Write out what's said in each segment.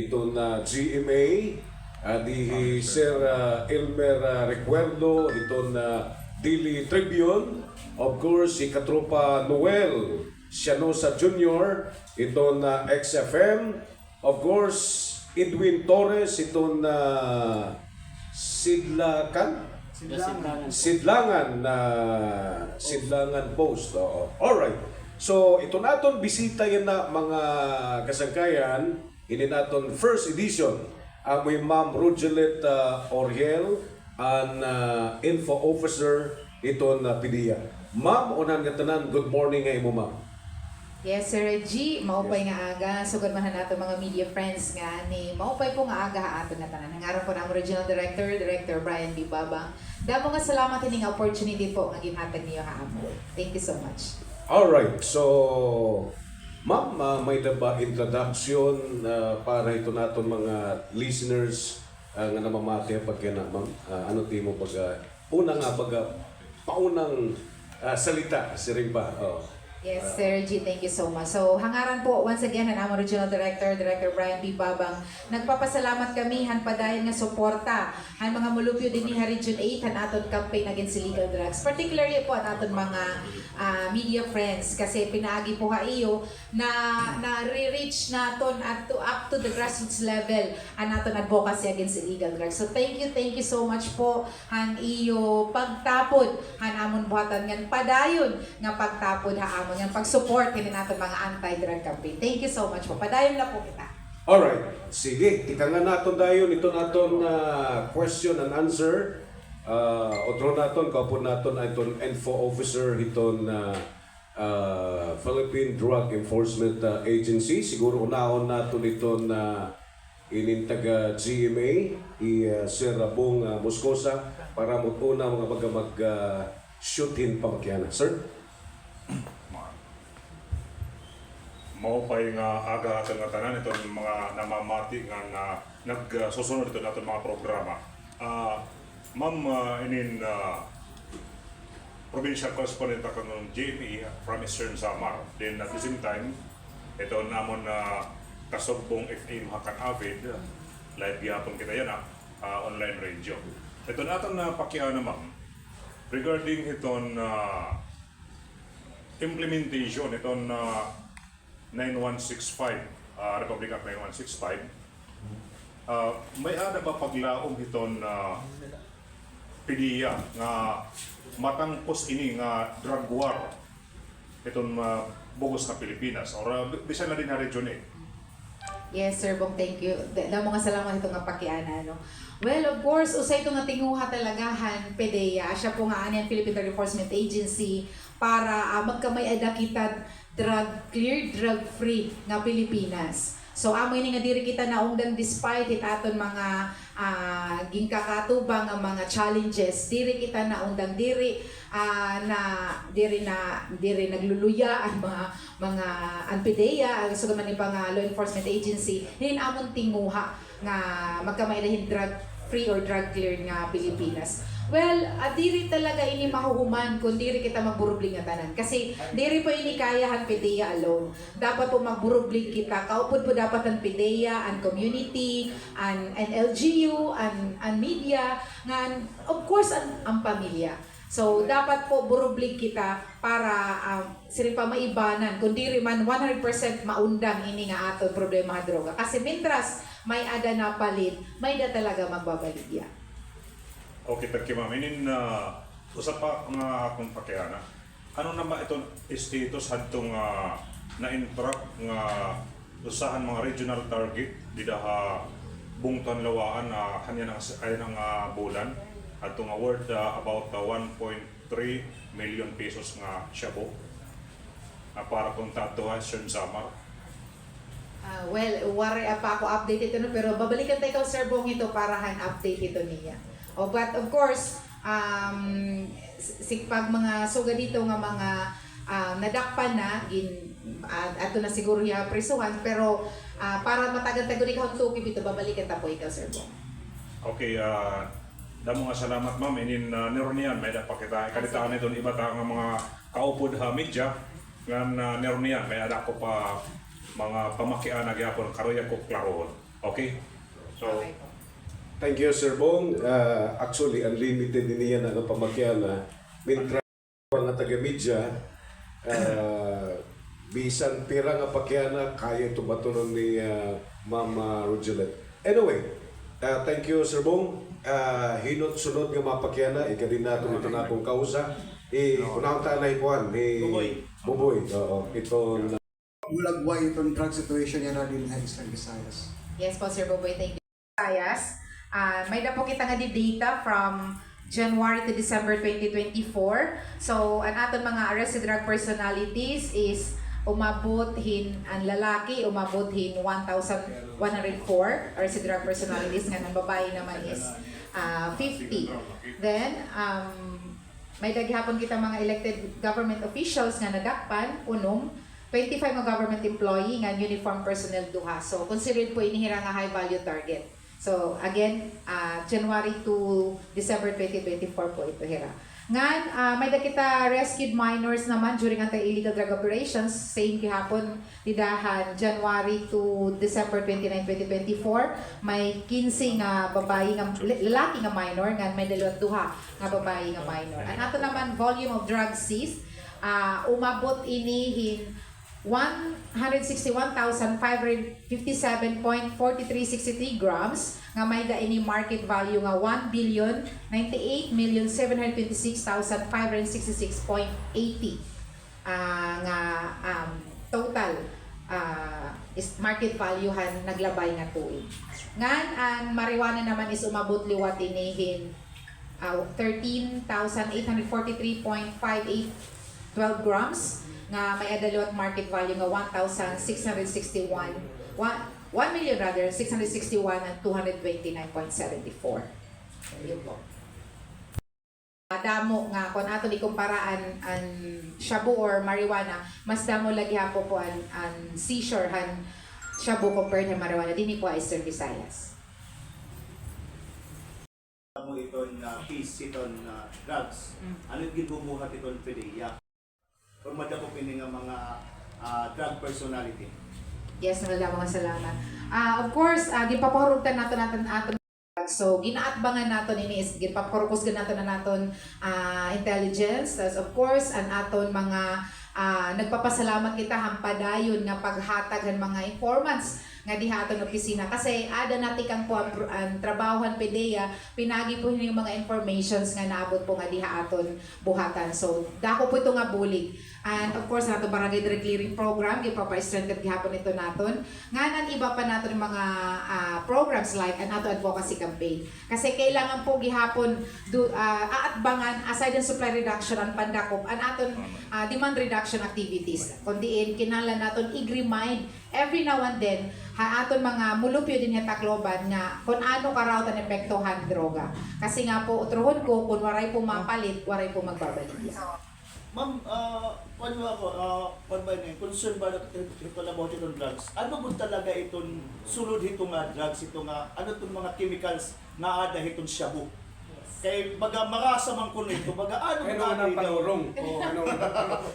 ito na GMA, di Sir Elmer Recuerdo, ito na Daily Tribune, of course, si Katropa Noel Sianosa Jr., ito na XFM, of course, Edwin Torres, ito na Sidlangan Post. Oo. Alright. So, ito naton bisita yan na mga kasangkayan. Ini naton first edition. Ang may Ma'am Rogelet Oriel, ang info officer ito na PDEA. Ma'am, unang gatanan, good morning nga imo, ma'am. Yes, Sir Reggie, maupay nga aga. Sugod man nato mga media friends nga ni maupay po nga aga ha ato na tanan. Nangaron po na ang Regional Director Brian B. Babang. Damo nga salamat ini nga opportunity po nga ginhatag niyo ha amo. Thank you so much. Alright, so ma'am, may ba introduction para ito naton mga listeners nga namamati pagka na ma'am? Ano timo pag unang paunang salita si Rimba? Oh. Yes, Sir G, thank you so much. So, hangaran po, once again, ang among Regional Director Brian B. Babang. Nagpapasalamat kami, han padayon nga suporta, han mga mulupyo din ni Region 8, han aton campaign against illegal drugs. Particularly po, ang aton mga media friends, kasi pinaagi po ha iyo na re-reach naton up to the grassroots level, ang aton advocacy against illegal drugs. So, thank you so much po, han iyo pagtapod, han amon buhatan nga padayon nga pagtapod ha amon yung pag-support din natin mga anti-drug campaign. Thank you so much po. Padayon na po kita. Alright. Sige, tika nga naton dayon ito naton question and answer. Otro naton, kaupo naton iton info officer iton Philippine Drug Enforcement Agency. Siguro unahon naton iton inintaga GMA Sir Bong Moscosa para mutuna mga mag-shootin pamakyana. Sir? Maupay nga aga aton nga tanan itong mga namamati nga nagsusunod ito naton mga programa. Ma'am, inin provincial correspondent ako ng JME from Eastern Samar. Then at the same time, ito namon kasugbong FA Mahakan Avid, live gihapon kita yan online radio. Ito naton na pakiana ma'am, regarding iton implementation iton 9165, Republic Act 9165, may ada ba paglaom iton PDEA nga matangkos ini nga drug war iton bugos na Pilipinas or bisan na din na region eh? Yes, Sir Bong, thank you. Damo nga salamat ito nga pakiana, no? Well, of course, usay ito nga tinguha talagahan PDEA. Siya po nga anyan Philippine Drug Enforcement Agency para magkamay ada kita drug-clear, drug-free nga Pilipinas. So, amoy ni nga diri kita naungdan despite aton mga gingkakatubang nga mga challenges, diri kita naungdan diri diri nagluluya ang mga PDEA, so man ni pang law enforcement agency, din amon tinguha nga magkamay drug-free or drug-clear nga Pilipinas. Well, diri talaga ini mahuhuman kung diri kita magburubling nga tanan. Kasi diri po ini kayahan PDEA alone. Dapat po magburubling kita. Kaupod po dapat ang PDEA, ang community, ang LGU, ang media, nga of course ang pamilya. So, dapat po burublig kita para sila pa maibanan. Kung diri man 100% maundang ini nga ato problema sa droga. Kasi mintras may ada na palit, may da talaga magbabaligya. Okay, thank you ma'am. Inin usap pa nga akong pakiana. Ano na ba itong status hadtong na-interact nga usahan mga regional target di daha bungtan lawaan kanyan ang bulan at nga worth about 1.3 million pesos nga shabu para kontakto ha Eastern Samar. Well, wari pa ako update ito no, pero babalikan tayo Sir Bong ito para update ito niya. But of course, pag mga suga dito nga mga nadakpan na, ato na siguro yung prisuhan, pero para matagal-tagal ikaw ang tukip ito, babalikan tapo ikaw, Sir Bong. Okay, damo nga salamat ma'am. Inin nironian, may dapakita. Kalitaan ito iba ta nga mga kaupod ha media, nga nironian, may ada ko pa mga pamakian na gyapon karoyan ko klarohon. Okay? So, Okay po. Thank you, Sir Bong. Actually, unlimited din niya na pamakyan. Mintra nga taga-media, bisan pira nga pakyana, kaya ito batunon ni Ma'am Rogelet. Anyway, thank you, Sir Bong. Hinot-sunod nga mapakyana, ikadin na ito na akong kausa. Kunang tanay ko, Buboy. Oo, ito na. Bulagway itong drug situation yan na din sa Eastern Visayas. Yes po, Sir Boboy. Thank you. Sayas, may na po kita nga di data from January to December 2024. So, ang aton mga arrested drug personalities is umabot ang lalaki, umabot 1,104 arrested drug personalities, nga ang babae naman is 50. Then, may daghapon kita mga elected government officials nga nagakpan, 25 mga government employee nga uniform personnel duha. So, considered po inihira nga high value target. So, again, January to December 2024 po ito hira. Ngan, may kita rescued minors naman during anti-illegal drug operations. Same gihapon, didahan January to December 29, 2024. May 15 nga babae nga lalaki nga minor, ngan may duha nga babae nga minor. Ang ato naman volume of drugs seized, umabot inihin 161,557.4363 grams nga may daini market value nga 1,098,726,566.80 nga total is market value han naglabay nga tuig. Ngan ang marijuana naman is umabot liwat inihin 13,843.5812 grams nga may adalot market value nga 1,661 1 million rather 661 and 229.74. Yun po. Damo nga kung ato ni kumparaan ang shabu or marijuana, mas damo lagi hapo po ang seizure han shabu compared sa marijuana dinhi po ay Eastern Visayas. Mo iton piece iton drugs. Ano gibubuhat iton PDEA? Kung madako kini nga mga drug personality. Yes, mga salamat. Of course, gipapahurutan natin aton. So, ginaatbangan naton ini is gipapakurkus naton na naton intelligence. As of course, ang aton mga nagpapasalamat kita hampadayon nga paghatag ng mga informants nga diha aton opisina kasi ada natikan po ang trabahohan PDEA pinagi po yung mga informations nga naabot po nga diha aton buhatan. So dako po ito nga bulig. And of course nato barangay direct clearing program gipapa-strengthen gihapon ito naton. Nganan iba pa naton mga programs like an ato advocacy campaign. Kasi kailangan po gihapon aatbangan aside ang supply reduction ang pandakop an aton demand reduction activities. Kundiin kinahanglan naton i-remind every now and then aton mga mulupyo din hetakloban nga kung ano karaw tan epektohan droga. Kasi nga po utrohon ko kung waray po mapalit, waray po magbabalik. Ma'am, paano ako, concern ba ito na about itong drugs? Ano mo talaga itong sulod itong drugs, itong ano itong mga chemicals na ada itong shabu? Kaya marasa man ko nito, ano Ano pangurong?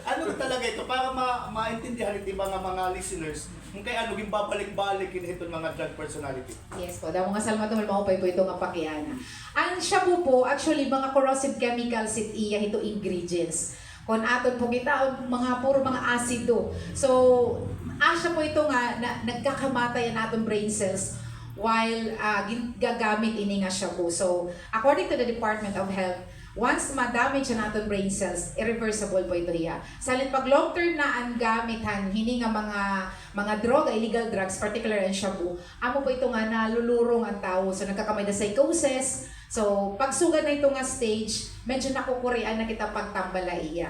ano talaga ito para maintindihan ito mga listeners kung kaya ano yung babalik-balik itong mga drug personality. Yes po, dahil mga salmatumol maupay po ito nga pakiana. Ang shabu po, actually mga corrosive chemicals iya ito ingredients. Kung aton po kita, mga puro mga asido. So, asya po ito nga nagkakamatay ang atong brain cells while gagamit ini nga shabu. So, according to the Department of Health, once ma-damage ang atong brain cells, irreversible po ito iya. Salin pag long term na ang gamitan, hini nga mga droga, illegal drugs, particular ang shabu, amo po ito nga nalulurong ang tao. So, nagkakamay na psychosis. So, pagsugad na ito nga stage, medyo nakukurian na kita pagtambala iya.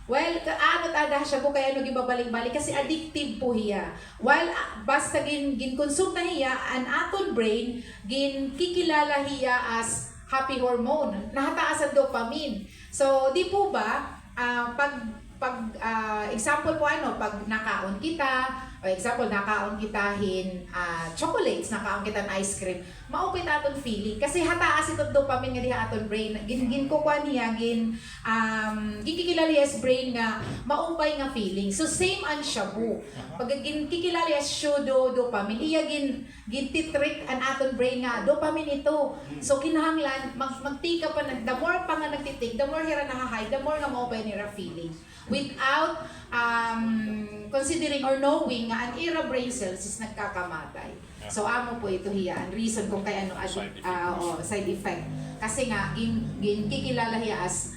Well, ano tada siya po kaya gibabalik-balik kasi addictive po hiya. While basta gin-consume na hiya, an aton brain kikilala hiya as happy hormone. Nahataas ang dopamine. So, di po ba example po pag nakaon kita, or example nakaon kitahin chocolates, nakaon kita ice cream, maupit aton feeling kasi hataas ito dopamine nga diha aton brain gin kukuha niya kikilala yes brain nga maupay nga feeling. So same an shabu. Pag kikilala yes pseudo dopamine iya gin-treat an aton brain nga dopamine ito. So kinahanglan magtika pa the more pa nga nagtitik, the more hira nahahay, the more nga maupay nira feeling. Without considering or knowing nga ang ira brain cells is nagkakamatay. So amo po ito hiya ang reason kung kay ano side effect. Kasi nga kikilala hiya as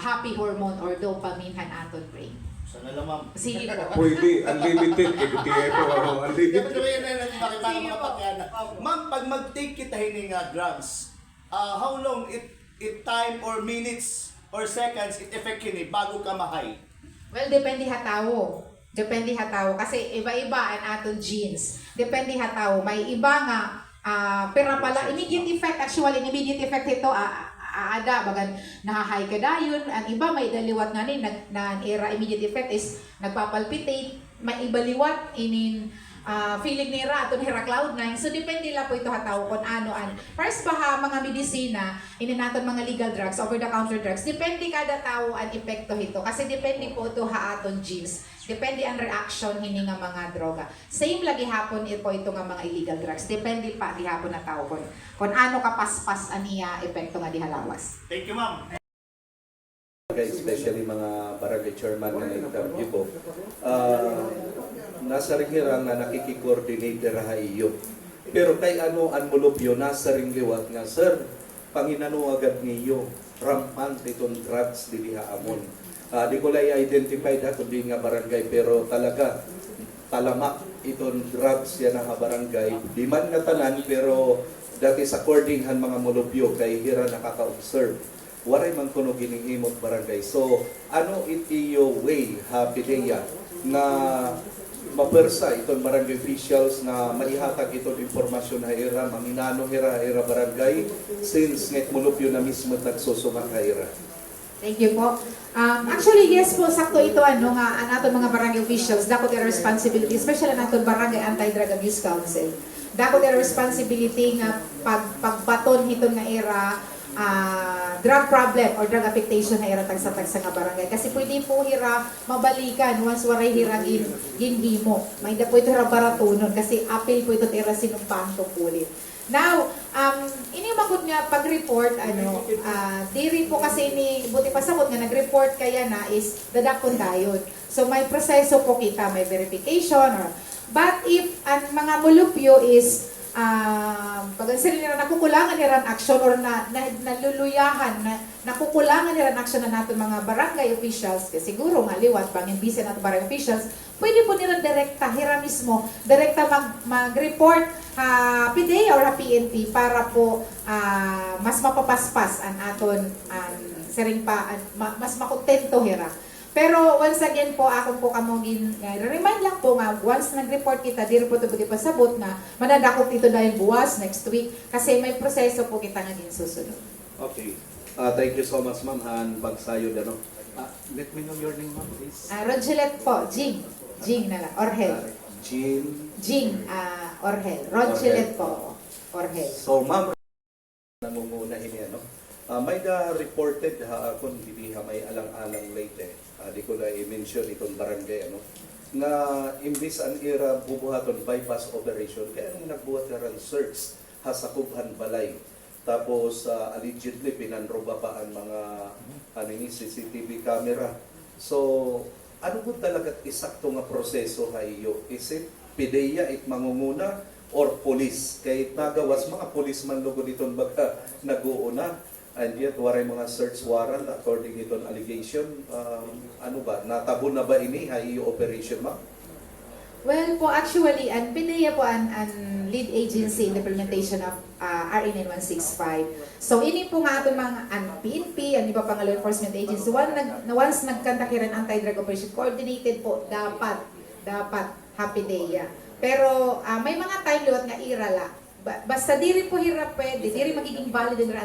happy hormone or dopamine han aton brain. Sana lang, ma'am. Sige po. Pwede, unlimited. Ibigay ko, unlimited. Ma'am, pag mag-take kita hining drugs, how long it time or minutes or seconds it affect kini bago ka mahay? Well, depende hatawo. Depende hatawo kasi iba-iba ang aton genes. Depende hatawo. May iba nga pero pala immediate effect actually immediate effect ito ada bagan nahahay ka dayon. Ang iba may daliwat nga ni na era immediate effect is nagpapalpitate, may ibaliwat inin feeling nira aton hira cloud 9. So depende la po ito hataw kung ano an. First ba mga medisina inin naton mga legal drugs, over the counter drugs, depende kada tao an epekto ito kasi depende po ito ha aton genes. Depende ang reaction hini nga mga droga. Same lagi hapon ito nga mga illegal drugs. Depende pa di hapon na tao kung ano kapaspas an iya epekto nga dihalawas. Thank you, ma'am. Especially mga barangay chairman na interview ko, nasa ringira nga nakiki-coordinate raha iyo. Pero kay ano ang mulubyo, nasa ringiwat nga, sir, panginano agad niyo, rampant itong drugs diliha amon. Di ko lang i-identify na kundi nga barangay, pero talaga, talamak itong drugs yan ang barangay. Di man nga tanan, pero that is according han mga mulubyo, kay hira nakaka-observe. Waray man kuno ginihimot barangay. So, ano itiyo way, Pideya, na mapersa itong barangay officials na maihatag itong informasyon na ira, manginano ira barangay, since net mulupyo na mismo nagsusumang ira. Thank you po. Actually, yes po, sakto ito nga ang aton mga barangay officials, dako their responsibility, especially ang aton barangay Anti-Drug Abuse Council. Dako their responsibility nga pagbaton hito nga era drug problem or drug affectation na ira tagsa-tagsa nga barangay. Kasi pwede po hira mabalikan once waray hira ginhimo. May da po ito hira baratunon kasi apel po ito tira sinumpahan to pulit. Now, ini magud nga pag-report diri po kasi ni buti pasabot nga nag-report kaya na is dadakon dayon. So may proseso po kita, may verification but if ang mga mulupyo is pag nila nakukulangan nila ang action or naluluyahan, nakukulangan nila ang action na natin mga barangay officials, kasi siguro nga liwat, pangin busy natin barangay officials, pwede po nila direkta, hira mismo, direkta mag-report PDEA or PNP para po mas mapapaspas ang aton sering pa, mas makontento hira. Pero once again po, ako po kamong remind lang po nga, once nag-report kita, di po ito pasabot na manadakot ito dahil buwas, next week, kasi may proseso po kita nga din susunod. Okay. Thank you so much, ma'am, and pagsayo na, no? Let me know your name, ma'am, please. Rogelet po, Jing. Jing na lang, Orhel. Jing, Orhel. Rogelet po, Orhel. So, ma'am, nangunguna ini, ano? May reported kung hindi may alang-alang late di ko na i-mention itong barangay nga imbis ang ira bubuhaton bypass operation kaya nung nagbuhat na rin search sa Kubhan Balay tapos allegedly pinanroba pa ang mga CCTV camera. So ano po talaga isakto nga proseso kayo? Is it PDEA it mangunguna or police? Kaya nagawas mga police man lugod itong baga nag-uuna. And yet, waray mga search warrant according to an allegation. Ano ba? Natabo na ba ini yung operation, ma'am? Well po, actually, ang PDEA po ang lead agency in the implementation of RA 9165. So, ini po nga ato mga PNP, ang iba pang law enforcement agency, once nagkantakiran anti-drug operation, coordinated po, dapat PDEA. Pero may mga time liwat nga irala basta diri po hirap pwede, diri magiging valid in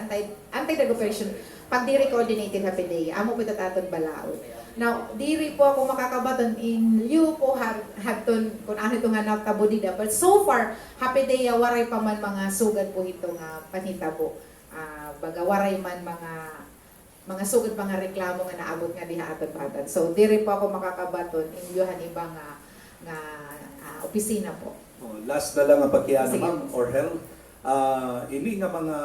anti-drug operation pag diri coordinated hapiday, amo po tataton balaod. Now, diri po ako makakabaton in lieu po hadton kung ano itong hanap tabudida. But so far, hapiday waray pa man mga sugad po itong panhitabo. Baga waray man mga sugad mga reklamo nga naabot nga diha aton patan. So diri po ako makakabaton in lieu ibang nga opisina po. Oh, last na lang ang pagkiyano, Sige. ma'am, Orhel. Ini nga mga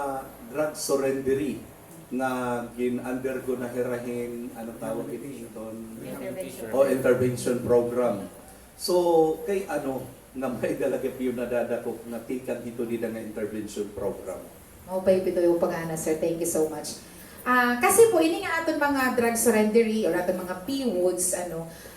drug surrendery na gin-undergo na hirahin, anong tawag ini doon? Intervention. O intervention program. So, kay ano, nga may dalagap yun na dadako na tikan dito nila nga intervention program. Maupay pito yung pangana, sir. Thank you so much. Kasi po, ini nga aton mga drug surrendery or aton mga P-woods,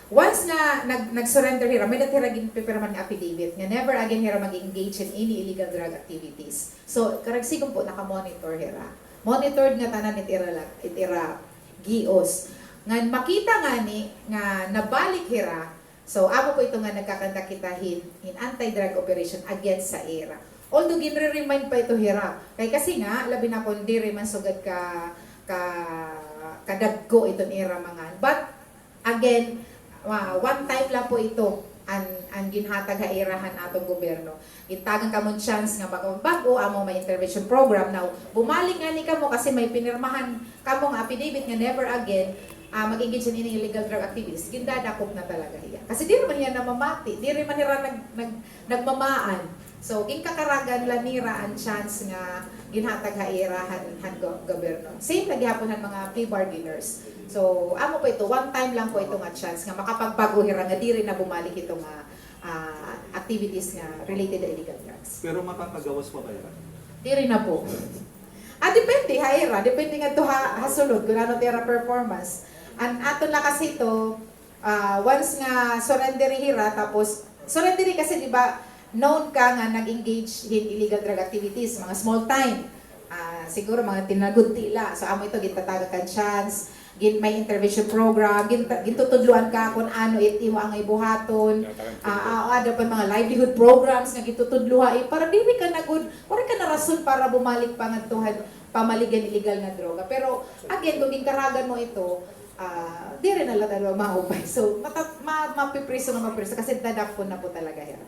once na nag-surrender hira, may natiragin pipirman nga affidavit nga never again hira mag-engage in any illegal drug activities. So, karagsigong po, naka-monitor hira. Monitored nga tanan itira gios. Nga makita nga ni nga nabalik hira. So, amo po ito nga nagkakanta kita in anti-drug operation against sa era. Although ginre-remind pa ito hira. Kay kasi nga labi na kun diri man sugad kadagko itong era mga. But again, one time lang po ito ang ginhatag ha irahan atong gobyerno. Itagang kamon chance nga bago amo may intervention program. Now, bumalik nga ni kamo kasi may pinirmahan kamong affidavit nga never again mag-engage in any illegal drug activities. Gindadakop na talaga hiya. Kasi di man yan namamati. Di rin man nira nagmamaan. So, kakaragan lanira ang chance nga ginhatag ha irahan gobyerno. Same naghihapon ang mga plea bargainers. So, amo po ito, one time lang po ito nga chance nga makapagbago hira nga di rin na bumalik ito nga activities nga related to illegal drugs. Pero makakagawas pa ba yan? Di rin na po. Depende, haira. Depende nga ito hasulod kung ano tira performance. Ato na kasi ito, once nga surrender hira, tapos, surrender kasi di ba, known ka nga nag-engage in illegal drug activities, mga small time. Siguro mga tinagod tila. So, amo ito, gintataga kang chance, may intervention program, gintutudluan ka kung ano imo ang ibuhaton, ada pa mga livelihood programs nga gintutudluha para dili ka nagud, wala ka na rason para bumalik pa ngadtuhan pamaligan illegal nga droga. Pero again, kung gingkaragan mo ito, di rin na lang mahupay. So, mapipriso na mapriso kasi dadapon na po talaga yan.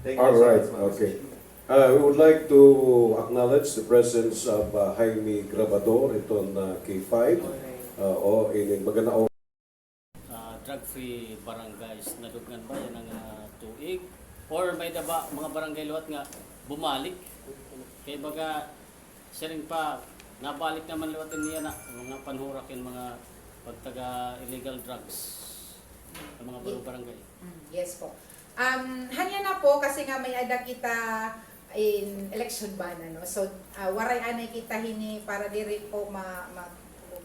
Thank you All so right, much, ma'am. okay. We would like to acknowledge the presence of Jaime Grabador, itong K5. In Maganao. Drug-free barangays nadugnan ba yan ang tuig? Or may daba mga barangay luwat nga bumalik? Kaya baga siya rin pa nabalik naman luwatin niya na mga panhurak yung mga pagtaga illegal drugs ng mga barangay. Yes po. Hanya na po kasi nga may ada kita in election ban So waray anay kita hini para diri po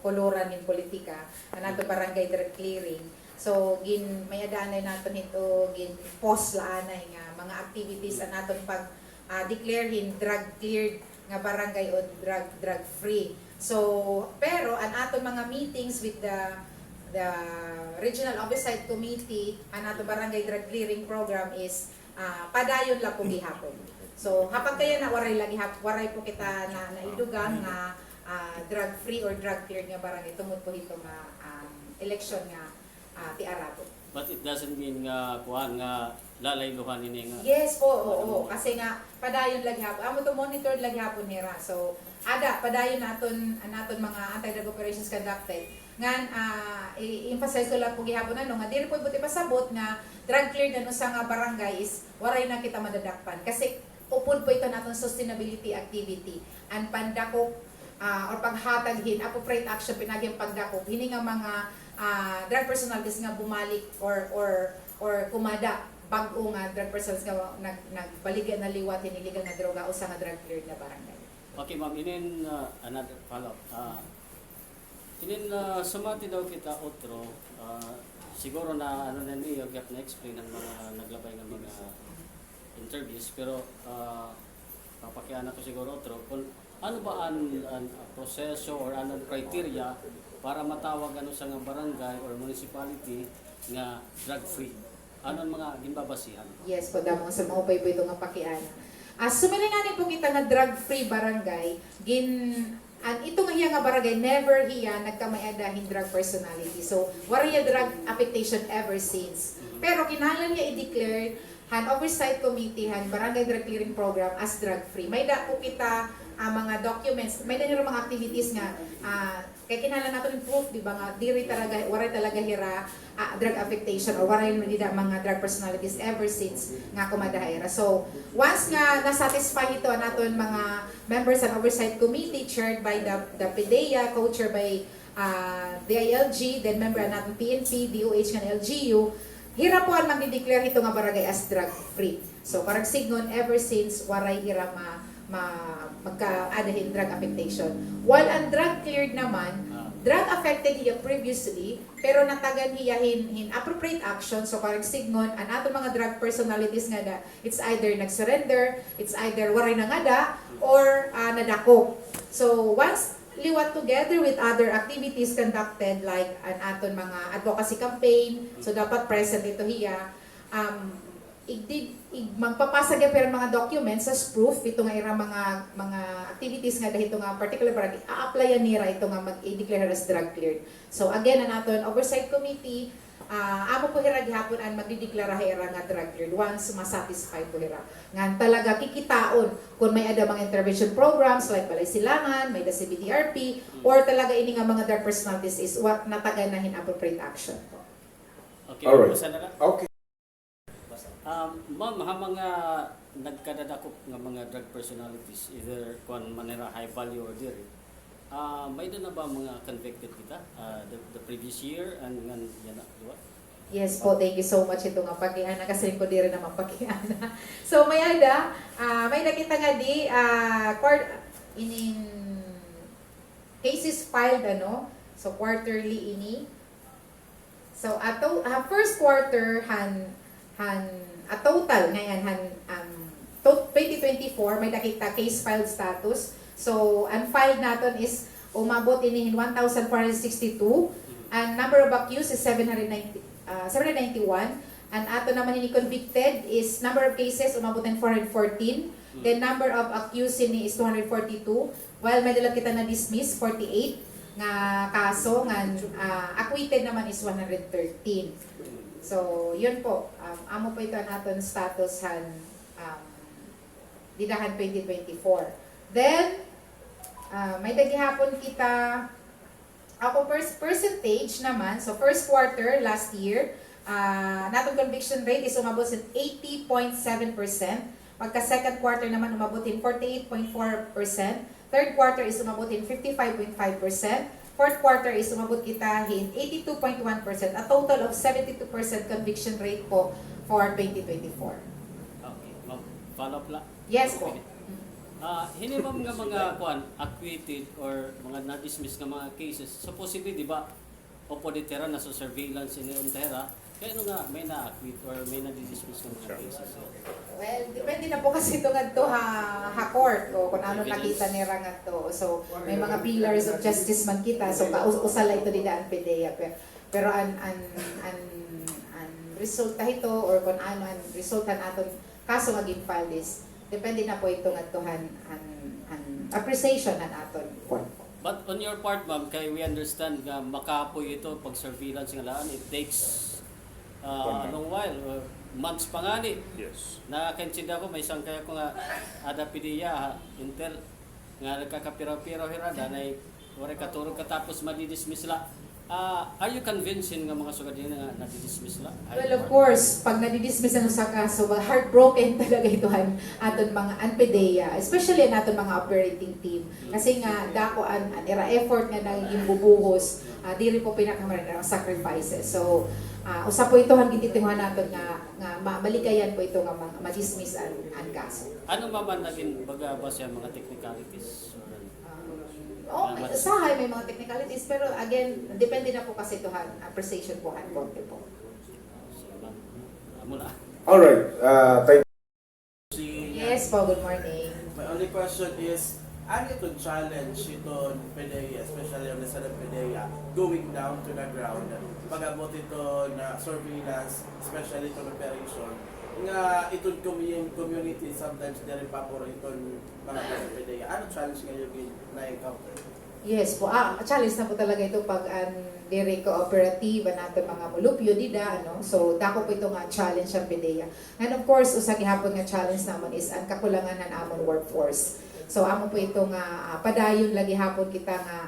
koloran ng politika nato barangay drug clearing. So may adaanay naton ito post laanay nga mga activities naton pag declare drug cleared nga barangay o drug free. So pero ang aton mga meetings with the Regional Oversight Committee nato barangay drug clearing program is padayon la po gihapon. So hapag kaya na waray po kita na naidugang nga drug-free or drug-cleared nga barangay tungod po ito nga election nga tiarato. But it doesn't mean nga kuhan nga lalayluhan ini nga. Yes po, oo. Kasi nga padayon lagi hapon. Amo to monitored lagi hapon nira. So padayon naton mga anti-drug operations conducted. Ngan i-emphasize ko lang po gihapon nga dili po buti pasabot nga drug-cleared sa nga barangay is waray na kita madadakpan kasi upod po ito naton sustainability activity and pandakop or paghataghin, appropriate action pinaging pagdakop, hini nga mga drug personalities nga bumalik or kumada bag-o nga drug personalities nga nagbaligan na liwat illegal nga droga o sa nga drug cleared na barangay. Okay ma'am, inin another follow-up. Sumati daw kita otro, siguro na na niyo get na explain ang mga naglabay ng mga interviews pero papakiana ko siguro otro kung ano ba ang proseso or anong criteria para matawag sa nga barangay or municipality nga drug-free? Ano ang mga gimbabasihan? Yes po, damang sa mga paypo ito nga pakiana. Sumalingani po kita nga drug-free barangay, ito nga hiya nga barangay, never hiya nagkamayadahin drug personality. So, wala hiya drug affectation ever since. Pero kinahanglan niya i-declare han oversight committee han barangay drug clearing program as drug-free. May da po kita mga documents, may da nyo mga activities nga kaya kinahanglan natin yung proof, di ba nga, wala talaga hira drug affectation or wala yung mga drug personalities ever since nga kumadahira. So, once nga na-satisfy ito natin mga members and oversight committee chaired by the PDEA, co-chaired by the ILG, then member natin PNP, DOH and LGU, hira po ang mag-declare ito nga barangay as drug-free. So, parang signon ever since waray hira magka-adahin drug affectation. While ang drug cleared naman, drug affected hiya previously, pero natagan hiya hin appropriate action. So parang signon, ang ato mga drug personalities nga da, it's either nag-surrender, it's either waray na nga da, or nadako. So once liwat together with other activities conducted like an aton mga advocacy campaign, so dapat present ito hiya, magpapasa pero mga documents as proof ito nga ira mga activities nga dahil ito nga particular barangay a-applyan nira ito nga mag-declare as drug cleared. So again, ang aton oversight committee amo po hira gihapon ang magdideklara hira nga drug cleared once masatisfy po hira nga talaga kikitaon kung may ada mga intervention programs like Balay Silangan, may da CBDRP, or talaga ini nga mga drug personalities is what nataganahin appropriate action po. Okay, Alright. basta na ka? Okay. Ma'am, mga nagkadadakop nga mga drug personalities, either kung manera high value or diri, may doon na ba mga convicted kita the previous year and yan na, di ba? Yes po, thank you so much ito nga pag-iana kasi ko di rin naman pag-iana. So may ada, may nakita nga di ining cases filed so quarterly ini. So ato first quarter a total ngayon 2024 may nakita case filed status. So ang filed naton is umabot ini 1,462 and number of accused is 791 and ato naman ini convicted is number of cases umabot ng 414. Then number of accused ini is 242 while may dala kita na dismiss 48 nga kaso nga acquitted naman is 113. So, yun po. Amo po ito natin status didahan 2024. Then, may dagihapon kita ako percentage naman. So, first quarter last year, natong conviction rate is umabot sa 80.7%. Pagka second quarter naman umabot in 48.4%. Third quarter is umabot in 55.5%. Fourth quarter is umabot kita in 82.1%, a total of 72% conviction rate po for 2024. Okay, ma'am, follow up lang. Yes po. Hini ma'am nga mga acquitted or mga na-dismiss nga mga cases, supposedly di ba opoditera na sa surveillance ini untera, kaya nga may na-acquit or may na-dismiss nga mga cases. Well, depende na po kasi ito nga to ha-court o kung ano nakita nila nga to. So, may mga pillars of justice man kita. So, usala ito din ang PDEA. Pero ang resulta ito or kung ano ang resulta natin kaso nga gin-filed is depende na po ito nga to ang appreciation na natin. But on your part, ma'am, kay we understand nga makapoy ito pag surveillance nga laan, it takes a long while, months pa nga ni. Yes. Nakakinsida ko, may isang kaya ko nga ada PDEA, Intel, nga nagkakapiraw-piraw hirada na wala katurog katapos madidismiss la. Are you convincing nga mga sugad na nadidismiss la? Well, of course, pag nadidismiss ang sa kaso, heartbroken talaga ito aton mga PDEA, especially naton mga operating team. Kasi nga, dako ang era effort nga naging bubuhos, di rin po pinakamarang sacrifices. So, usa po ito hanggang titimuhan natin nga malikayan po ito nga ma-dismiss ang kaso. Ano maman naging baga ba siya mga technicalities? May usahay, may mga technicalities, pero again, depende na po kasi ito appreciation po ang konti po. Mula. Alright. Thank Yes po, good morning. My only question is, ano itong challenge itong PDEA, especially on the side of PDEA, going down to the ground, pag-abot ito na surveillance, especially itong operation, nga itong community sometimes diri pa po itong mga PDEA. Ano challenge ngayon na-encounter? Yes po. Challenge na po talaga ito pag diri cooperative nato mga mulupyo dida ano. So dako po ito nga challenge ang PDEA. And of course usa gihapon nga challenge naman is ang kakulangan ng amon workforce. So amo po ito nga padayon lagi hapon kita nga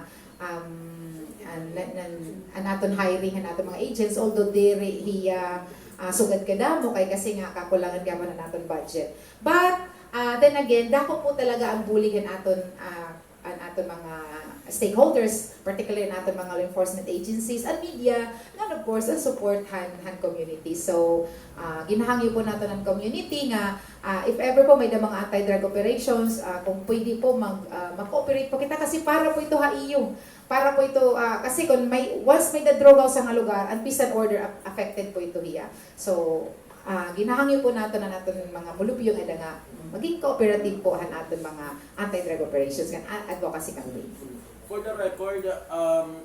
naton hiring naton mga agents, although diri hiya sugad kadamo kay kasi nga kakulangan gyapon na naton budget. But then again, dako po talaga ang buligan aton aton mga stakeholders, particularly naton mga law enforcement agencies and media, and of course ang support han community. So ginahangyo po nato ng community nga if ever po may mga anti-drug operations, kung pwede po mag-cooperate po kita kasi para po ito haiyo. Para po ito kasi kung once may droga sa nga lugar, ang peace and order affected po ito hiya. So ginahangyo po nato na naton mga mulupyo nga maging cooperative po han aton mga anti-drug operations kan advocacy campaign. For the record,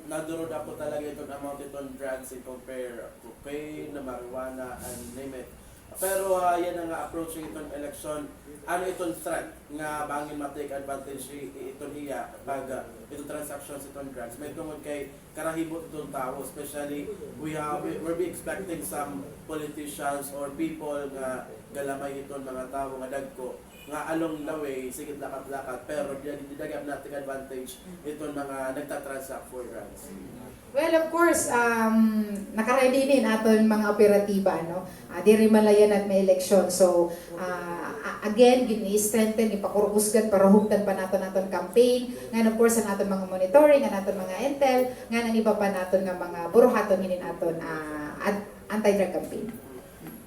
nadurod ako talaga itong amount itong drugs in compare cocaine, marijuana, and name it. Pero yan ang approaching itong election. Ano itong threat nga bangin ma-take advantage itong iya pag itong transactions itong drugs. May tungod kay karahibot itong tao, especially we're be expecting some politicians or people nga galamay itong mga tao nga dagko nga along the way, sige lakat-lakat, pero didagap natin advantage itong mga nagtatransact for drugs. Well, of course, nakaready din aton mga operatiba, no? Diri malayan at may election. So, again, gini-strengthen, ipakurusgan para hugtan pa naton campaign. Ngayon, of course, ang aton mga monitoring, ang aton mga intel, ngayon ang iba pa naton nga mga buruhaton hinin aton anti-drug campaign.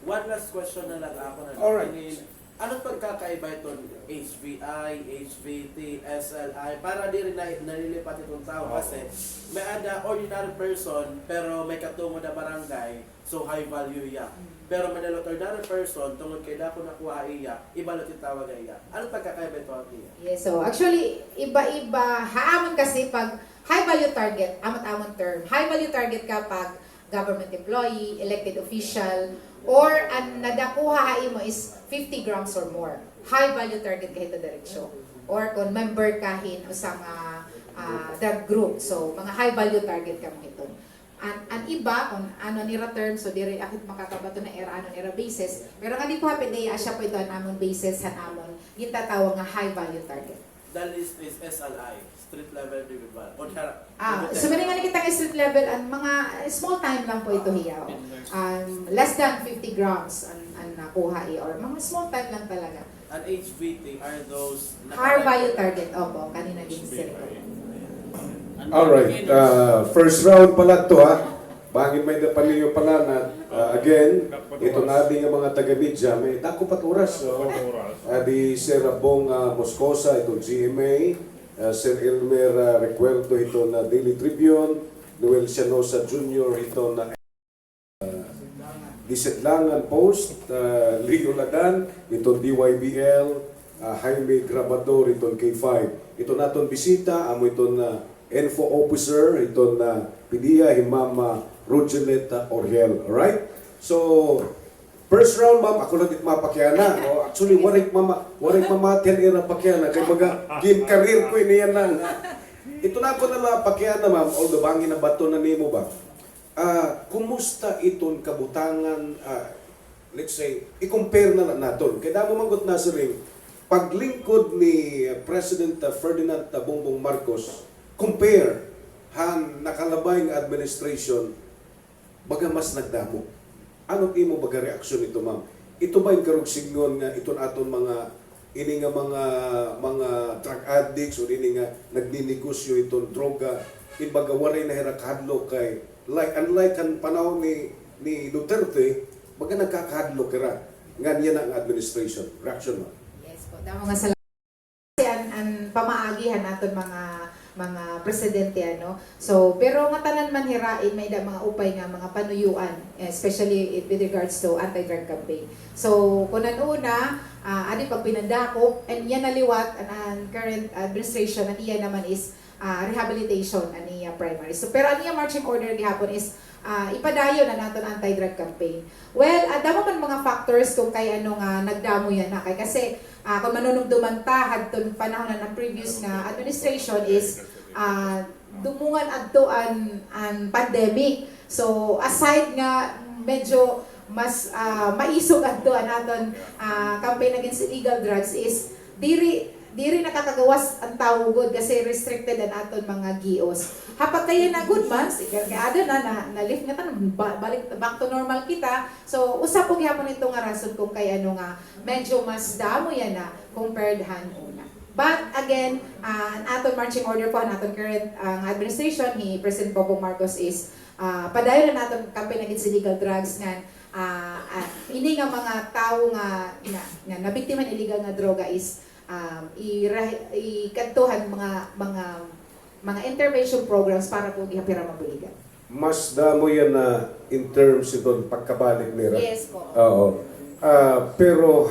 One last question na lang ako na. Alright. Anong pagkakaiba itong HVI, HVT, SLI para di rin nalilipat itong tao kasi may ada ordinary person pero may katungo na barangay so high value iya. Pero may ordinary person tungod kay dako nakuha iya, ibalot yung tawag iya. Anong pagkakaiba ito ang iya? Yes, so actually, iba-iba. Haamon kasi pag high value target, amot-amon term. High value target kapag government employee, elected official, or ang nadakuha mo is 50 grams or more. High value target kahit diretsyo. Or kung member kahin o sa drug group. So, mga high value target ka mo ito. Ang iba, kung ano nira term, so diri akit makakabato na era ano nira basis. Pero nga dito PDEA, asya po ito namon basis sa namon. Gintatawag nga high value target. The list is SLI, street level individual. So mali nga nakita ng street level, ang mga small time lang po ito hiyaw. Less than 50 grams ang nakuha or mga small time lang talaga. And HVT are those High value target, opo, kanina din sila. Alright, first round pala to ha. Bangin may napaliyo pala na again, ito nabi nga mga taga-media, may dako pat oras. So, di Sir Bong Moscosa, ito GMA, Sir Elmer Recuerdo, ito na Daily Tribune, Noel Sianosa Jr., ito na Disetlangan Post, Leo Ladan, ito DYBL, Jaime Grabador, ito K5. Ito naton bisita, amo ito na Info Officer, ito na PDEA, Ma'am Rogelet Oriel. Alright? So, first round, ma'am, ako lang dit mapakyana. No? Actually, warik mamaten ira pakyana. Kaya mga game career ko iniyan lang. Ito na ako nala pakyana, ma'am. Although bangin na bato na nimo ba? Kumusta itong kabutangan, let's say, i-compare na naton. Kaya damo manggot na sa ring, paglingkod ni President Ferdinand Bongbong Marcos, compare han nakalabay ng administration, baga mas nagdamo. Ano imo baga reaksyon nito, ma'am? Ito ba yung karugsingon nga iton aton mga ini nga mga drug addicts o ini nga nagninegosyo iton droga imbaga waray na hirakadlo kay unlike kan panahon ni Duterte, baga nagkakadlo kira nga niya ang administration. Reaction, ma'am? Yes po, damo nga salamat. Kasi ang pamaagi agihan naton mga presidente ano. So pero nga tanan man hirain may da mga upay nga mga panuyuan, especially with regards to anti-drug campaign. So kunan una ani pag pinandako and yan naliwat ang current administration at iyan naman is rehabilitation ani primary. So pero ani marching order gihapon is ipadayon na naton anti-drug campaign. Well, damo man mga factors kung kay ano nga nagdamo yan na kay kasi kung manunugduman ta hadton panahon na ng previous nga administration is dumungan adto an pandemic. So aside nga medyo mas maisog adto an aton campaign against illegal drugs is diri nakakagawas ang tawugod kasi restricted ang aton mga GOs. Hapag kaya na good months, ada na lift nga tan balik back to normal kita. So usa po gyapon ito nga rason kung kay ano nga medyo mas damo yan na compared han una. But again, ang aton marching order po ang aton current administration ni President Bongbong Marcos is padayon na naton campaign against illegal drugs nga ini nga mga tawo nga nabiktima ng illegal nga droga is ikantuhan mga intervention programs para po gihapira mabuligan. Mas damo yan na in terms itong pagkabalik nila. Yes po. Oo. Pero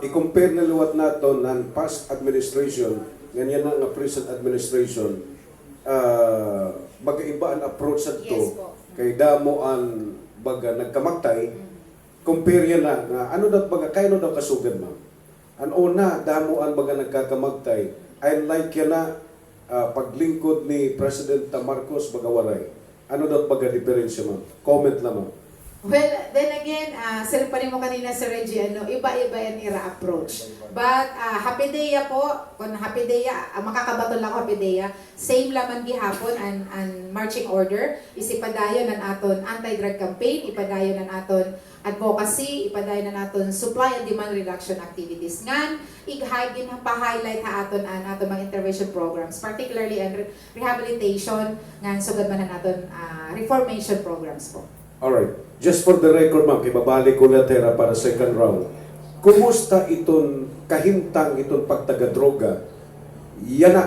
i-compare na luwat nato ng past administration, ganyan na nga present administration, baga iba ang approach sa to, Yes po. kay damo ang baga nagkamagtay, compare yan na, nga, ano daw baga, kaya daw kasugad ma'am? Ang una, damo ang baga nagkakamagtay, unlike yan na paglingkod ni President Marcos baga waray. Ano daw baga diferensya ma'am? Comment lang ma'am. Well, then again, sir pa rin mo kanina sa Reggie, iba-iba yan ira approach. But Happy Day po, kung Happy Day, makakabaton lang ko Happy Day, same laman gihapon ang marching order, isipadayon ng aton anti-drug campaign, ipadayon ng aton advocacy, ipadayon ng aton supply and demand reduction activities. Ngan, ighay pa-highlight ha aton ang aton mga intervention programs, particularly ang rehabilitation, ngan sugad man ang aton reformation programs po. Alright. Just for the record, ma'am, kay babalik ko na tera para second round. Kumusta itong kahimtang itong pagtaga-droga? Yan na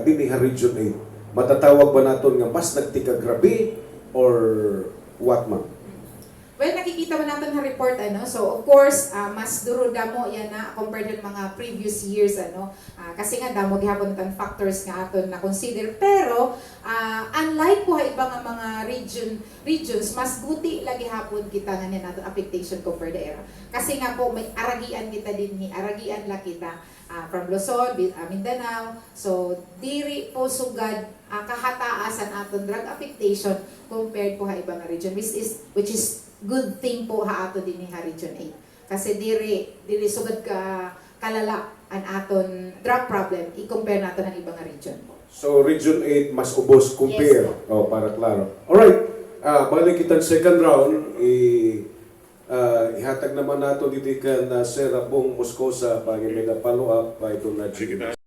diniha Region 8. Matatawag ba naton nga mas nagtikagrabe or what, ma'am? Well, nakikita mo natin na report, so of course, mas duro damo yan na compared to mga previous years, kasi nga damo gihapon tan factors nga aton na consider. Pero, unlike po iba nga mga regions, mas buti lagi hapon kita nga niya natin affectation compared to era. Kasi nga po, may aragian kita din aragian la kita from Luzon, Mindanao. So, diri po sugad kahataasan aton drug affectation compared po ha ibang region, which is good thing po ha ato din ni Region 8. Kasi diri sugad kalala ang aton drug problem i-compare nato ng ibang region po. So, Region 8 mas ubos compare. Yes, para klaro. Alright. Balik kitang second round. Ihatag naman nato dito na Sir Bong Moscosa para may follow up pa ito na Jigina.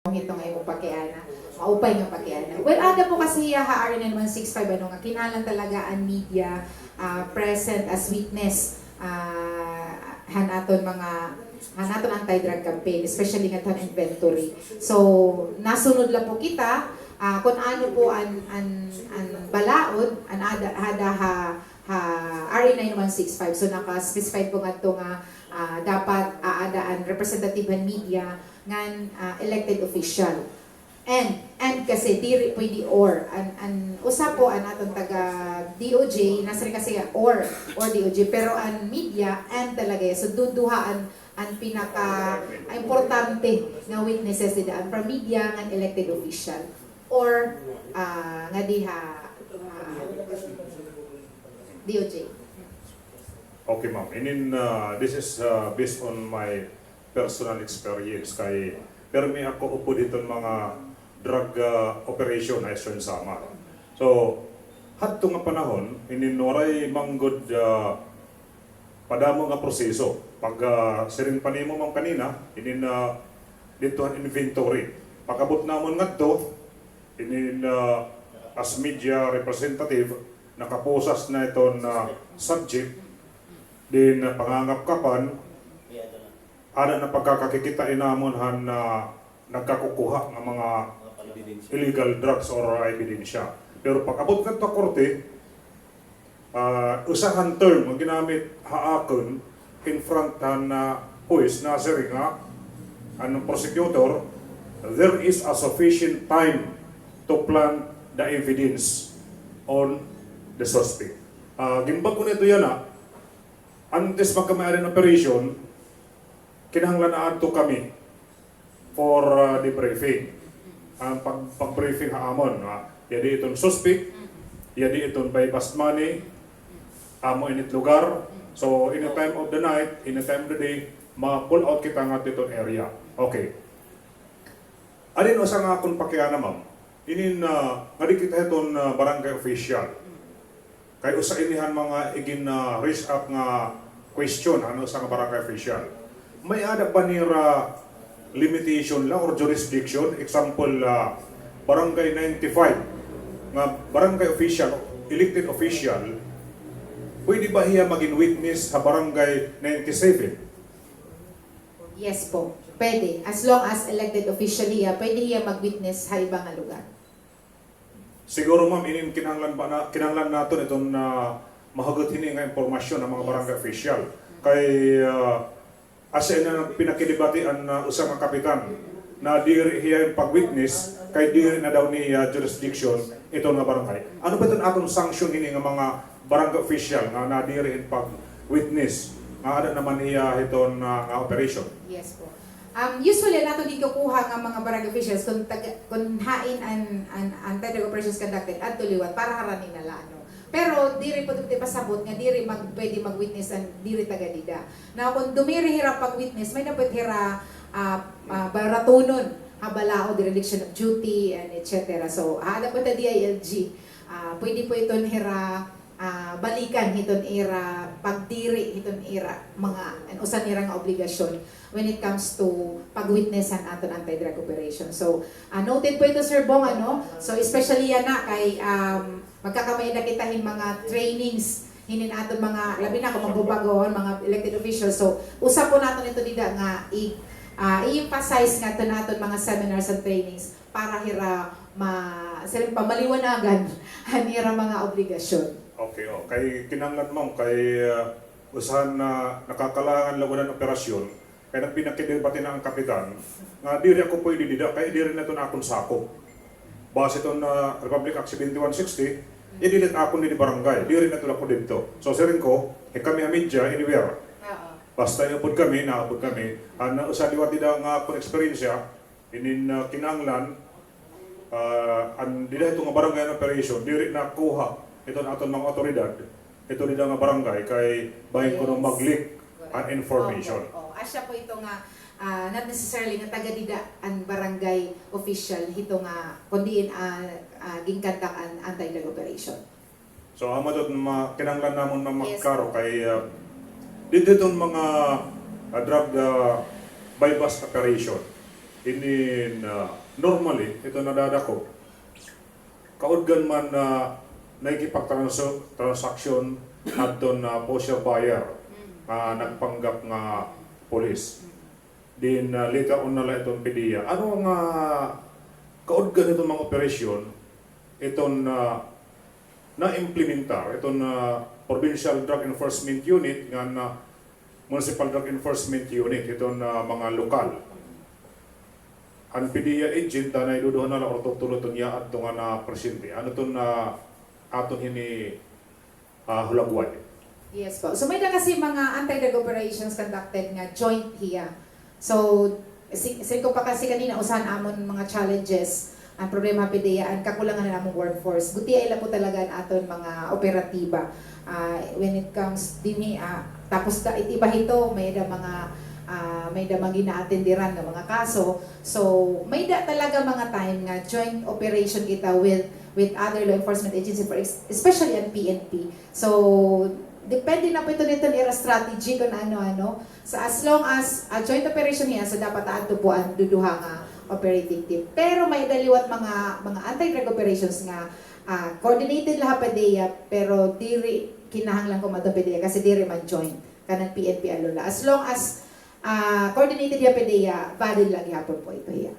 Ito nga yung pakiana, maupay nga pakiana. Well, ada po kasi RNN 165 nga kinalan talaga ang media present as witness hanaton anti-drug campaign, especially nga tan inventory. So nasunod lang po kita kung ano po ang balaod an ada RA 9165. So naka-specify po nga ito nga dapat aadaan representative and media ngan elected official. And kasi diri pwede or an usa po an aton taga DOJ nasa rin kasi or DOJ pero an media and talaga so duduha ang pinaka importante nga witnesses dida from media ngan elected official or nga diha DOJ. Okay, ma'am. And this is based on my personal experience kay permi ako upo dito mga drug operation na iso sama. So, hadto nga panahon, ininuray manggod padamo nga proseso. Pag sirin pa nimo ma'am kanina, dito ang inventory. Pagabot namon ngadto, as media representative, nakapusas na ito na subject, din pangangapkapan, ada na pagkakakikita inamon han na nagkakukuha ng mga illegal drugs or ebidensya. Pero pag abot ka korte, usahan term ang ginamit haakon in front na puis na sir nga anong prosecutor, there is a sufficient time to plant the evidence on the suspect. Gimbag ko nito yan antes magkamayari ng operation, kinahanglan na to kami for debriefing. Ang pag-briefing haamon, yadi itong suspect, yadi itong bypass money, amo init lugar. So, in the time of the night, in the time of the day, ma-pull out kita nga ditong area. Okay. Alin o sa nga akong pakiana, ma'am? Inin nga di kita itong barangay official. Kaya usa inihan mga igin raise up nga question ano sa nga barangay official. May ada ba nira limitation lang or jurisdiction? Example, barangay 95 nga barangay official, elected official, pwede ba hiya maging witness sa barangay 97? Yes po. Pwede. As long as elected officially, pwede hiya mag-witness sa ibang lugar. Siguro ma'am, kinahanglan natin itong mahagot hini nga impormasyon ng mga barangay official. Kay asa na pinakidibatian na usang nga kapitan na diri hiya yung pag-witness kay diri na daw ni jurisdiction ito nga barangay. Ano ba itong atong sanction hini nga mga barangay official nga nadiri pag-witness nga ada naman iya itong operation? Yes po. Usually, nato di kukuha ng mga barangay officials kung hain ang anti-drug operations conducted at tuliwat para haraning nala. Pero diri po ito pasabot nga diri pwede mag-witness ang diri taga-dida. Na kung dumiri hira pag-witness, may napit hira baratunon, habalao, dereliction of duty, and etc. So, ada po ta DILG. Pwede po ito hira balikan hiton era pagdiri hiton era mga usan nira nga obligasyon when it comes to pagwitnessan aton anti-drug operation. So noted po ito Sir Bong so especially yan na kay magkakamay na kita mga trainings hinin aton mga labi na kung magbabagawon mga elected officials. So usap po naton ito dida nga i-emphasize nga ito naton mga seminars and trainings para hira pamaliwanagan hanira mga obligasyon. Okay, kay kinanglan mo, kay usahan na nakakalangan lagunan ng operasyon, kaya nang pinakidibati na ang kapitan, nga diri ako pwede dida, kaya diri na ito na akong sakop. Base ito na Republic Act 7160, idilit ako ni barangay, diri na ito ako dito. So sirin ko, kami amidya, anywhere. Basta iupod kami, naupod kami. Sa liwat dida nga akong eksperyensya, kinanglan, dida ito nga barangay operation, diri na kuha ito na aton mga otoridad, ito nila nga barangay kay bahin ko nung mag-leak ang information. Asya po ito nga not necessarily nga taga-dida ang barangay official ito nga kundi gingkandak ang anti-drug operation. So amo dot kinanglan namon na magkaro kay dito itong mga drug bypass operation. Normally ito nadadako kaudgan man nakikipag-transaksyon adto na posher buyer nagpanggap nga police. Din later on nala itong PDEA. Ano nga kaudgan itong mga operasyon itong na-implementar itong Provincial Drug Enforcement Unit nga Municipal Drug Enforcement Unit itong mga lokal. Ang PDEA agent na iduduhan na lang o tutulutun niya at nga na presidente. Ano itong aton hini hulagway. Yes po. So may na kasi mga anti-drug operations conducted nga joint hiya. So sin ko pa kasi kanina usahan amon mga challenges ang problema PDEA ang kakulangan na namong workforce. Buti ay po talaga ang aton mga operatiba when it comes dinhi tapos itiba ito may da mga ginaatendiran ng mga kaso. So may da talaga mga time nga joint operation kita with other law enforcement agency, especially ang PNP. So, depende na po ito nito nila strategy kung ano-ano. So, as long as joint operation niya, so dapat ato po ang duduha nga operating team. Pero may daliwat mga anti-drug operations nga coordinated lahat PDEA, pero diri kinahanglan ko madong PDEA kasi diri man joint kanang PNP alula. As long as coordinated ya PDEA, valid lagi hapon po ito hiya.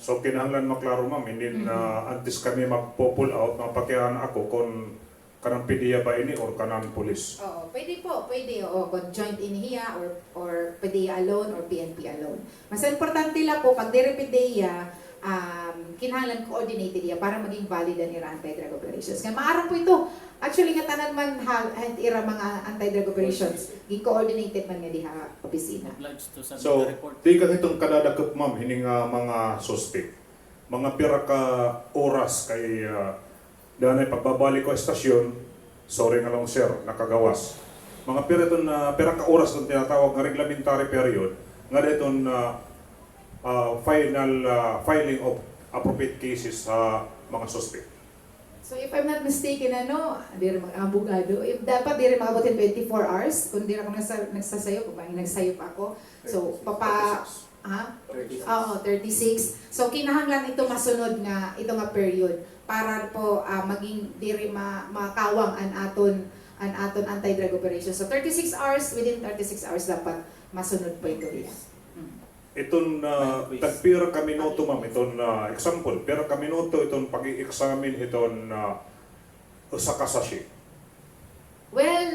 So kinahanglan maklaro ma'am, hindi na antes kami magpo-pull out, mapakihan ako kung kanang PDEA ba ini or kanang police. Oo, pwede po, pwede. Oo, conjoint inihiya or PDEA alone or PNP alone. Mas importante lang po, pag dire PDEA, kinahanglan coordinated ya para maging valid ang ira anti-drug operations. Kaya maarang po ito. Actually, nga tanan man ira mga anti-drug operations, gi-coordinated man nga diha opisina. Obliged to submit So, a report. di ka itong kadadakop ma'am, hining mga suspect. Mga pira ka oras kay danay pagbabalik ko estasyon, sorry nga lang sir, nakagawas. Mga pira itong pira ka oras itong tinatawag nga reglamentary period, nga itong filing of appropriate cases sa mga suspect. So if I'm not mistaken, di rin mga abogado, if dapat di rin makabutin 24 hours, kung di rin ako nagsasayo, kung bakit nagsayo pa ako. So, ha? 36. Oo, 36. So, kinahanglan ito masunod nga, ito nga period, para po maging di rin makawang an aton anti-drug operation. So, 36 hours, within 36 hours dapat masunod po ito yan. Itong tagpira ka minuto ma'am, itong example, pira ka minuto itong pag-i-examine itong usa ka sachet. Well,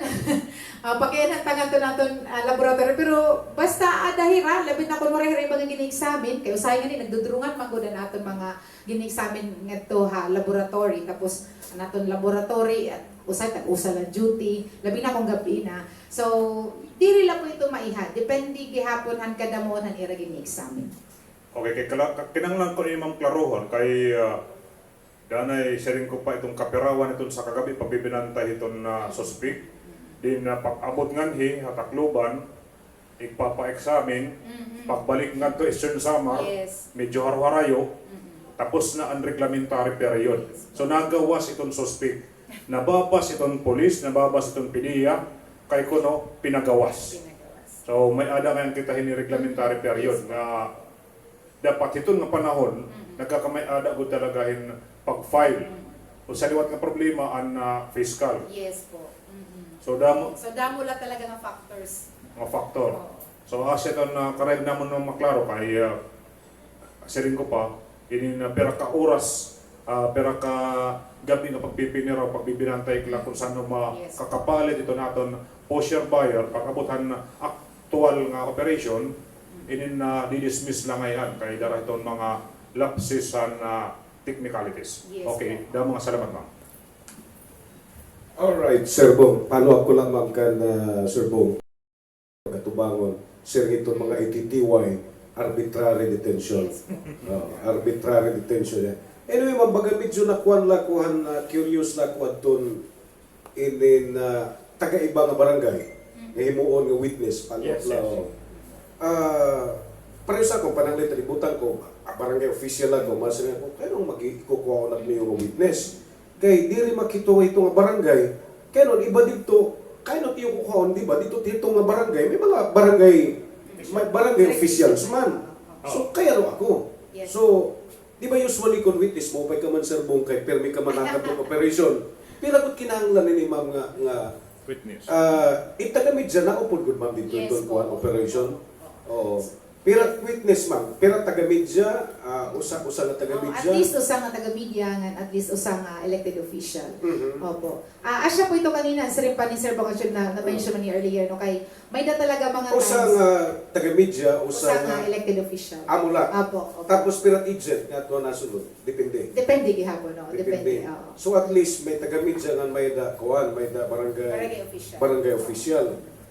pakianantangan to naton laboratory, pero basta dahira, labi na kung marahira ibang gini-examine, kaya usahay nga ni, nagdudurungan magkuda naton mga gini-examine nga to laboratory, tapos naton laboratory, at usay tag-usa lang duty, labi na kung gabi na. So, diri lang po ito maiha, depende gihapon han kadamon han ira gini-examine. Okay, kay kinanglan ko ni Ma'am Clarohon kay danay sharing ko pa itong kapirawan itong sa kagabi pagbibinantay itong suspect. Din pag-abot nganhi hatakluban, ipapa-examine, pagbalik nga to Eastern Samar, Yes. medyo harwarayo, tapos na ang reglamentary period. So nagawas itong suspect, nababas itong police, nababas itong PDEA, kay kuno pinagawas. So may ada nga kita hini reglamentary period na dapat ito nga panahon nagkakamay ada gud talagahin pag-file. O sa liwat nga problema ang fiscal. Yes po. So damo So, damo lang talaga nga factors. nga faktor. Oo. So as ito na karag namon ng maklaro kay siring ko pa ini na pera ka oras, pera ka gabi nga pagpipinira pagbibinantay kila kung saan Yes. makakapalit ito naton posher buyer pag-abutan na actual nga operation inin na di-dismiss lang ngayon kay dara iton mga lapses and technicalities. Yes, Okay, damo nga salamat ma'am. Alright, Sir Bong. Paano ako lang ma'am kan Sir Bong? Katubangon, Sir, itong mga ATTY, arbitrary detention. Yes po. Arbitrary detention. Anyway, ma'am, baga medyo nakuhan lakuhan, curious lakuhan ton inin taga-iba nga barangay. Himuon nga witness. Paano Yes, lang? Pareho sa akong pananglit, ributan ko, barangay official lang ko, masabi ko, kaya nung magkukuha ko na yung witness. Kaya di rin makituwa ito nga barangay, kaya nung iba dito, kaya nung tiyo kukuha, di ba, dito nga barangay, may mga barangay officials man. So, kaya nung ako. Yes. So, di ba usually kung witness mo, pa'y ka man Sir Bong, kay permi ka man nakatong operation. Pero kung kinahanglan ni ma'am nga Witness. itagamid dyan na upod good ma'am dito Yes, doon po. kuhan operation. Oo. Pero witness ma'am, pero taga-media, usa na At taga-media. least usang nga taga-media nga, at least usang elected official. Mhm. Opo. Asya po ito kanina, sa rin pa ni Sir Bacachud na mention mo ni earlier, no? Kay may da talaga mga Usa times, nga taga-media, usa usang nga elected official. amo lang. Opo. Tapos pirate agent nga to nasunod. Depende. Depende gihapon, no? Depende. Oo. So at least may taga-media nga may da kuhan, may da Barangay official. barangay official.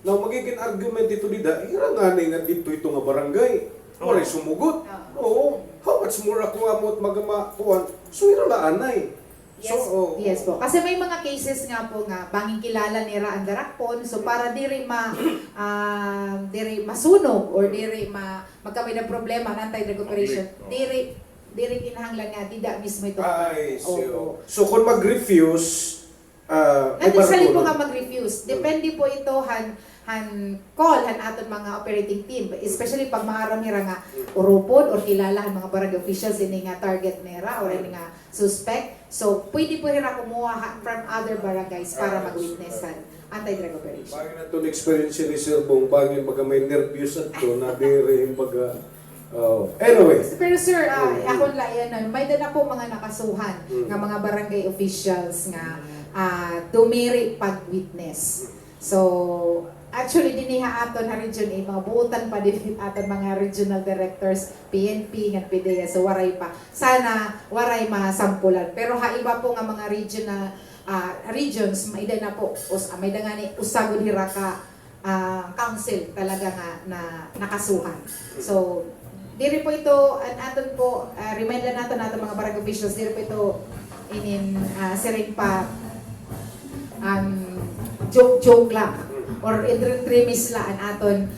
Now magiging argument dito dida, iranganay nga dito ito nga barangay. Wala sumugot. Oo. How much more ako amot magamakuan? So iralaanay. Yes, So, yes po. Kasi may mga cases nga po nga banging kilala ni Raan Darakpon, so para diri masunog or diri magkamay ng problema ng anti-drug operation, diri kinahanglan nga dida mismo ito. Ay, Oo. so kung mag-refuse, may Nagsalit po barangay. nga mag-refuse. Depende po ito call aton mga operating team, especially pag maarami ra nga urupod or kilala han mga barangay officials ini nga target nera or ini nga suspect. So pwede po hira kumuha from other barangays para mag-witnessan anti-drug operation. Bagay na ito experience ni Sir Bong, bagay baga may nervyos at to, na dire baga Anyway, Pero sir, ako layan may dala po mga nakasuhan nga mga barangay officials nga dumiri pag-witness. So, actually diniha aton na region mga buutan pa din aton mga regional directors, PNP nga PDEA, so waray pa. Sana waray masampulan. Pero iba po nga mga regional regions may na po may dangani usagod hira ka council talaga nga na nakasuhan. So, diri po ito, aton po, remind lang natin mga barangay officials, diri po ito siring pa joke lang or intertremis lang aton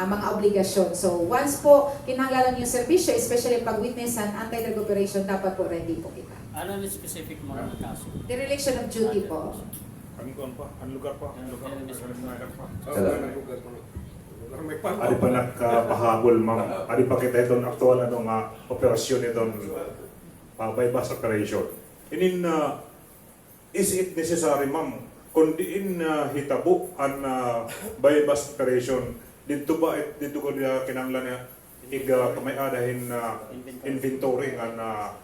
mga obligasyon. So once po kinahanglan yung serbisyo, especially pag witnessan anti-drug operation, dapat po ready po kita. Ano ni specific mga kaso? Dereliction of duty po. Ang lugar pa. Ari pa nagkapahabol, ma'am. Ari pa kita itong aktual nga operasyon itong bypass operation. Inin, is it necessary, ma'am, kung diin hitabo ang bypass operation, dito ba, dito ko kinanglan niya kamay-adahin inventory nga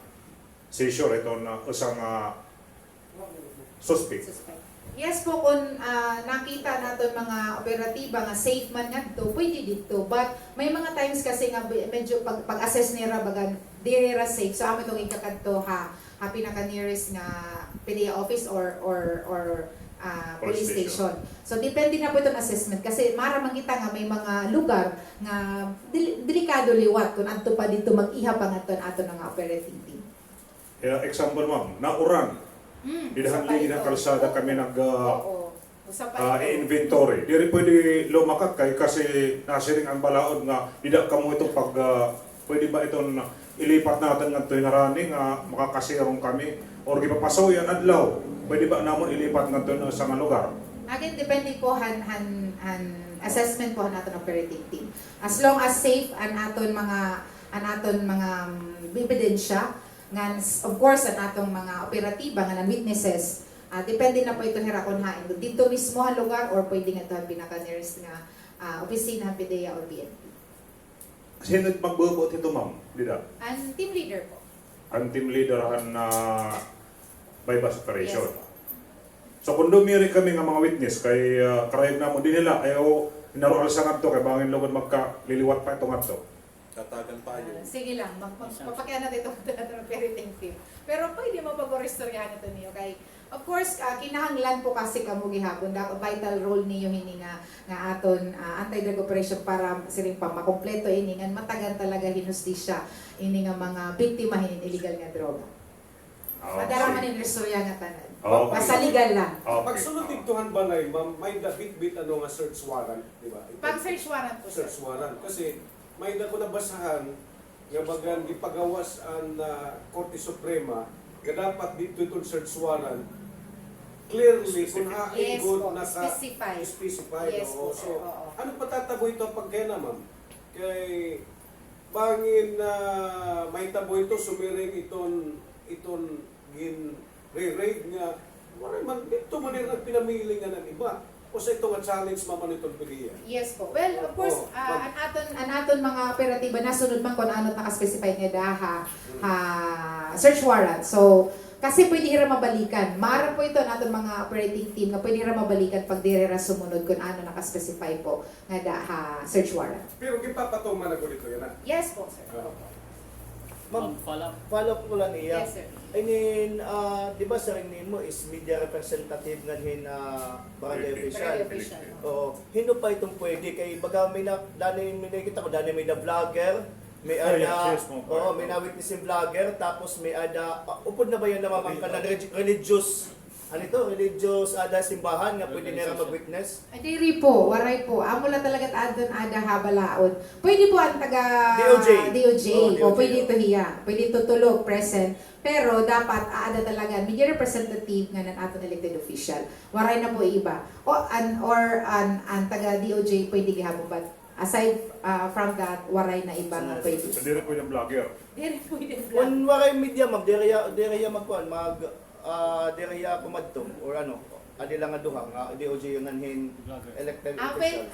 seizure ito na usang suspect. Yes po, kung nakita natin mga operatiba nga safe man nga to, pwede dito. But may mga times kasi nga medyo pag-assess nila bagan di nila safe. So amo itong ikakadto pinaka-nearest nga PDEA office or police station. So depende na po itong assessment kasi maramang kita nga may mga lugar nga delikado liwat kung adto pa dito mag-iha pa nga ato nga operating team. Example, ma'am, nauran. Didahan lagi ng kalsada kami inventory. Diri pwede lumakat kay kasi nasiring ang balaod nga dida kamo itong pwede ba itong ilipat natin nga ito'y narani nga makakasirong kami or gipapasaw yan adlaw. Pwede ba namon ilipat nga ito sa mga lugar? Again, depende po assessment po natin operating team. As long as safe ang aton mga ebidensya, nga of course ang atong mga operatiba nga witnesses, depende na po ito hirakon hain dito mismo ang lugar or pwede nga ito pinaka-nearest nga opisina PDEA or PNP. Sino magbubuot ito, ma'am? Dida? Ang team leader po. Ang team leader na bypass operation. Yes. So kung dumiri kami nga mga witness kay karayag na mo din nila ayaw naroal sa ngadto kay bangin lugod magkaliliwat pa ito ngadto. Tatagan pa yun. Sige lang, papakyan natin itong operating team. Pero pwede mo pag-restoryahan ito niyo kay of course, kinahanglan po kasi kamo gihapon vital role niyo hini nga aton anti-drug operation para siring pa makompleto ini nga matagan talaga hinustisya ini nga mga biktima hinin illegal nga droga. Madara man in restorya nga tanan. Basta legal lang. pag sunod diktuhan ba na ma'am, may bit nga search warrant, di ba? Pag search warrant po, sir. Search warrant. Kasi may na ko nabasahan nga bagan gipagawas ang Korte Suprema nga dapat dito itong search warrant clearly kung Yes po, naka-specify. Yes po, sir. So, Oo. ano patatago ito pagkaya na ma'am? Kay bangin na may tabo ito sumiring iton gin re-raid nga wala man ito man rin ang pinamili nga ng iba. O sa ito nga challenge maman itong PDEA. Yes po. Well, of course, an aton mga operatiba nasunod man kung ano naka-specify nga daha search warrant. So, kasi pwede hira mabalikan. Mara po ito naton mga operating team nga pwede hira mabalikan pag dirira sumunod kung ano naka-specify po nga daha search warrant. Pero gipapatuman na ko dito yan. Yes po, sir. Ma'am, Follow-up. follow-up ko lang iya. Yes, sir. I mean, di ba sa rin mo is media representative nga barangay official. Barangay official. Oo. Hino pa itong pwede kay baga may nakita ko dani may na vlogger, may yes, may na witness yung vlogger, tapos may upod na ba yan namamangkan na religious religious simbahan nga pwede nila mag-witness? Diri po, waray po. Amo lang talaga adon ada habalaod. Pwede po ang taga DOJ. O pwede ito hiya. Pwede ito tulog, present. Pero dapat aada talaga media representative nga ng aton elected official. Waray na po iba. Ang taga DOJ pwede gihamo, but aside from that, waray na iba nga pwede. So diri pwede ang vlogger. Diri pwede Kung waray media ma'am, diriya magkuhan diriya pumadto or adi lang nga duha nga DOJ yung nanhin elected officials.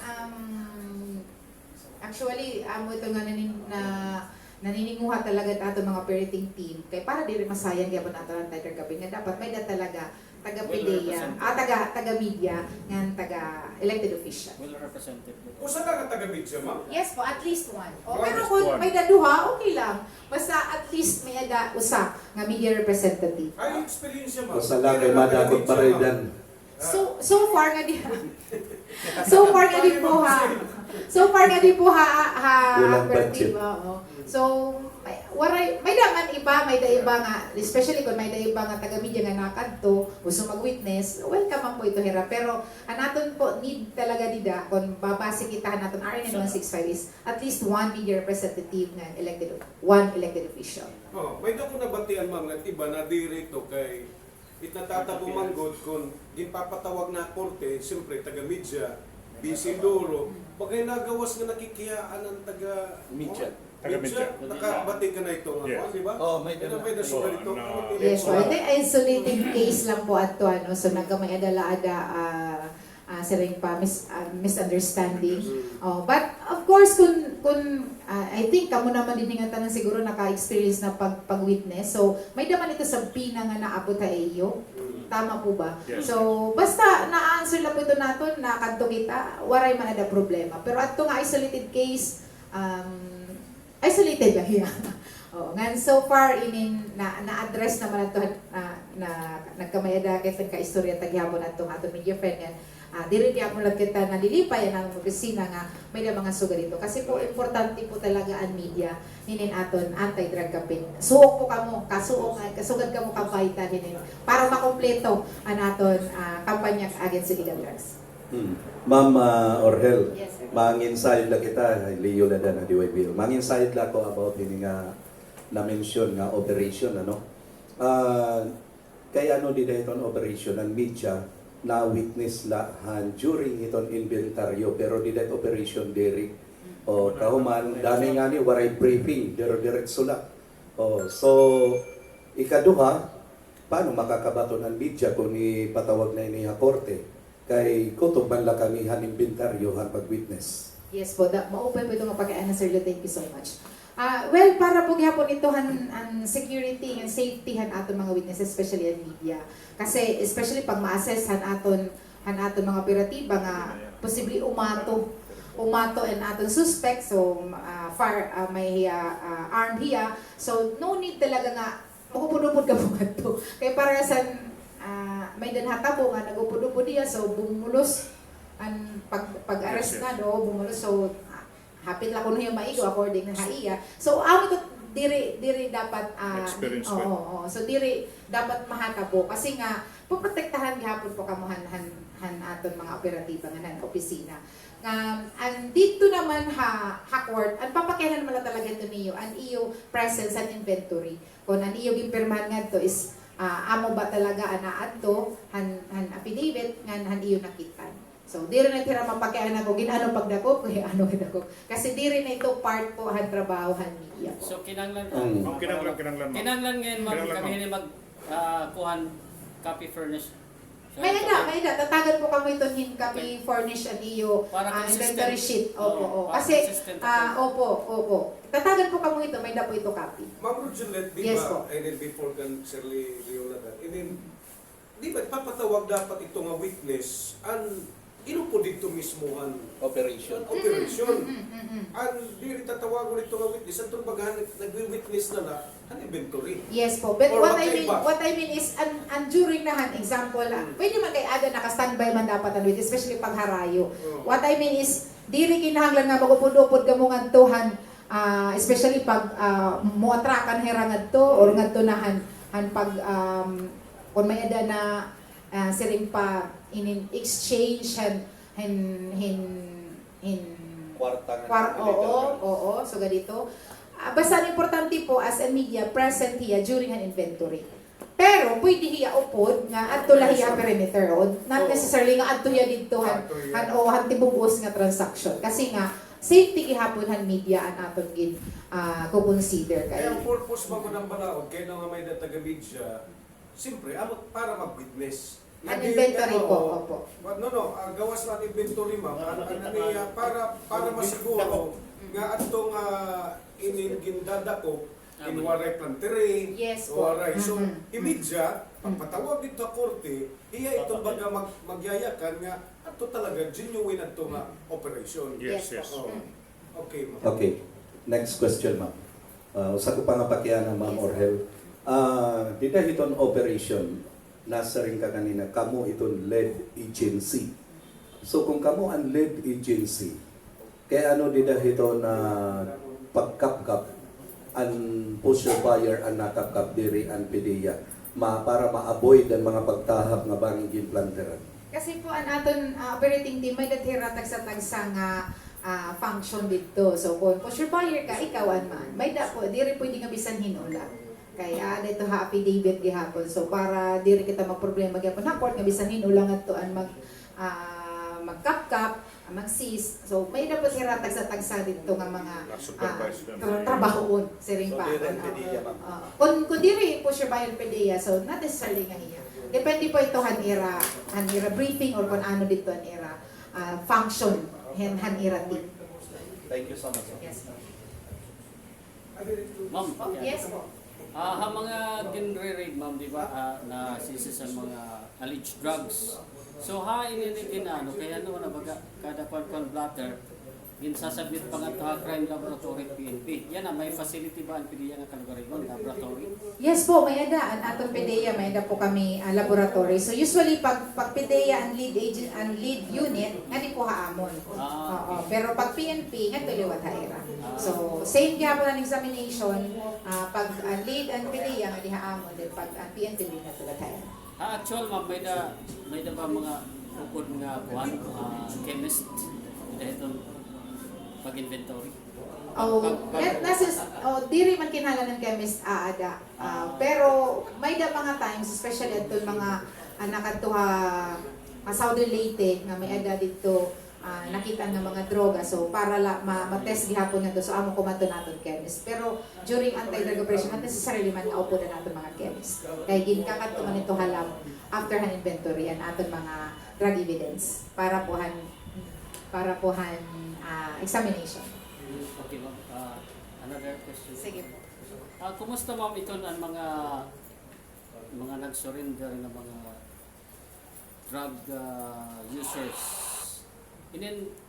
Actually, amo ito nga nanininguha talaga ato mga parenting team kay para diri masayang gyapon nato ang Tiger Gabi nga dapat may da talaga taga PDEA, taga media nga taga elected official. Well represented. Usa ka taga-media, ma'am? Yes po, at least one. O, At pero least kung one. may daduha, okay lang. Basta at least may ada usa nga media representative. Ay, experience ma'am. Basta lang kay madakot pa rin yan. So far nga di So far nga di po ha. So far nga di po Walang operative, budget. oo. So may daman iba, may iba nga, especially kung may iba nga taga-media nga nakadto, gusto mag-witness, welcome man po ito hira. Pero anaton po need talaga dida kung babase kita naton RNN 165 is at least one media representative nga one elected official. Oh, may dako nabatian ma'am nga iba na dirito kay itatatapo manggod kung ginpapatawag na korte, siyempre taga-media, Bisinduro, pagay nagawas nga nakikiyaan ng Media. Taga-media. Nakabati ka na ito nga, Yes. di ba? Oh, may may nasugal ito. Yes, so ito ay isolated case lang po ato ano, so nagkamay adala-ada siring pa misunderstanding. Oh, but of course kung I think kamo naman din nga tanan siguro naka-experience na pag-witness. So may daman ito sa pina nga naabot ta iyo. Tama po ba? Yes. So basta na-answer lang po ito naton, nakadto kita, waray man ada problema. Pero ato nga isolated case, isolated lang yan. Oh, ngan so far na-address naman ato na nagkamayada kay ka istorya taghapon ato media friend nga diri diya mo lang kita nalilipay ang opisina nga may mga sugar dito kasi po importante po talaga ang media hinin aton anti-drug campaign. Suok po kamo, kasugad kamo kampanya hinin para makompleto ang aton kampanya against illegal drugs. Ma'am Orhel, Yes, sir. mangin-side la kita, Leo na na DYB. Mangin-side la ko about ini nga na-mention nga operation, ano? Kaya ano di iton operation ng media na witness lahan during iton inventaryo pero di that operation diri. O kahuman, dami nga ni waray briefing, diretso la. O, so, ikaduha, paano makakabato ng media kung ipatawag na iniha korte? Kay kutob man lang kami inventaryo han pag-witness. Yes po, ma-open po ito nga pagkaan, Sir Leo. Thank you so much. Well, para po gyapon ito ang security and safety han aton mga witnesses, especially ang media. Kasi especially pag ma-assess han aton mga operatiba nga posible umato and aton suspect, so may armed hiya, so no need talaga nga magupod-upod ka po to. Kaya para sa may danhata po nga nagupod-upod niya, so bumulos ang pag-arrest na do, bumulos, so hapit lang kuno yung maigo according na haiya. So amo to diri dapat Experience so diri dapat mahatabo kasi nga poprotektahan gihapon po kamo han aton mga operatiba nga nan opisina. And dito naman court, ang papakianan naman talaga ito niyo, ang iyo presence and inventory. Kung ang iyo gimpirmahan nga to is amo ba talaga anaad to han affidavit nga han iyo nakitan. So diri na tira mapakianan ko ginano pagdakop kay ano gidakop. Kasi diri na ito part po han trabaho han media po. So kinanglan Kinanglan ma'am. Kinanglan ngayon ma'am Kinanglan, kami mag kuhan copy furnish. So, May na, tatagan po kami ito hin kami furnish ang iyo Para consistent. inventory sheet. Opo, Para Kasi, consistent. opo. Tatagan po kami ito, may na po ito copy. Ma'am Rujelet, di Yes ba, po. and then before kan Sir Leonardo, and then, di ba, papatawag dapat ito nga witness, ang inupo dito mismo ang Operation. operation. Ang diri tatawagon ito nga witness, ang tulbagan nagwi-witness na ang inventory. Yes po. But Or what what I mean is, ang during nahan, example, pwede man kay ada naka-standby man dapat ang witness, especially pag harayo. What I mean is, diri kinahanglan nga magupod-upod ka mo ngadtuhan, especially pag muatrakan hirangad to, or ngadto na han pag, kung may ada na siring pa in exchange oo, so ganito. Basta ang importante po as a media present hiya during an inventory. Pero pwede hiya upod nga adto la hiya perimeter not necessarily nga adto hiya didto han tibubos nga transaction kasi nga safety gihapon han media an aton gid ko-consider kay. Kaya ang purpose ba ko ng balaod, kaya nga may taga-media, siyempre, para mag-witness. An inventory po, opo. Gawas na inventory ma'am. Para masiguro nga atong gindadako in waray plantere, Yes po. waray. So, Mhm. imidya, pagpatawag dito korte, iya itong baga magyayakan nga ato talaga genuine ato nga operation. Yes, Yes yes. po. Oh. Okay, ma'am. Okay. Next question, ma'am. Usa ko pa nga pakyanan, Ma'am Yes. Orhel. Dita hiton operation, nasa rin ka kanina, kamo iton lead agency. So kung kamo ang lead agency, kaya ano dita hiton na pagkapkap ang pusher buyer ang nakapkap diri ang PDEA para ma-avoid ang mga pagtahap nga banging planteran. Kasi po ang aton operating team may dathira tagsa-tagsa nga function dito. So kung pusher buyer ka, ikawan man. May da po, diri pwede nga bisan hinula. Kaya dito happy David gihapon. So para diri kita magproblema gyapon na court nga bisan hinula ngadto ang magkapkap, mag-sis. So may dapat hiratag sa tagsa dito nga mga Supervise trabahoon siring pa. Kung diri pusher buyer PDEA, so not necessarily nga iya. Depende po ito hanira briefing or kung ano dito hanira function hanira team. Thank you so much. Yes. Ma'am, Yes po. mga ginre-raid, ma'am, di ba, na sisi sa mga alleged drugs. So, ininitin kaya na baga, kada kwan blatter, ginsasabit pa nga ito crime laboratory PNP. Yan may facility ba ang PDEA nga Calgarigon laboratory? Yes po, may ada ang atong PDEA, may ada po kami laboratory. So usually pag PDEA ang lead agent, ang lead unit, nga di po haamon. Oo, pero pag PNP, nga tuliwat haira. So same kaya po ng examination, pag lead ang PDEA, nga di haamon, then pag PNP din nga tuliwat haira. Actual, ma'am, may da ba mga ukod nga buwan, chemist, dahil pag-inventory? Diri man kinahanglan ng chemist aada. Pero may da mga times, especially ato mga nakatuha Southern Leyte nga may ada dito nakita nga mga droga. So para ma-test gihapon nga so amo ko man to naton chemist. Pero during anti-drug operation, not necessarily man naupo na naton mga chemist. Kay ginkakat man ito halam after han inventory an aton mga drug evidence para pohan examination. Okay, ma'am. Another question. Sige po. Kumusta, ma'am, ito ang mga nag-surrender ng mga drug users?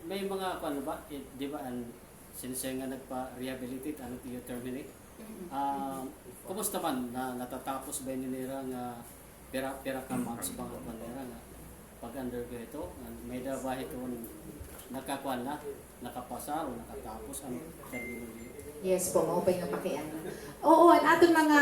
May mga ba? Di ba, since nga nagpa-rehabilitate, terminate? Kumusta man na natatapos ba nila nga pera ka months mga kanila nga pag-undergo ito? May da ba ito nakakuan na, nakapasa o nakatapos ang termino? Yes po, maupay nga pakian. Oo, ang aton mga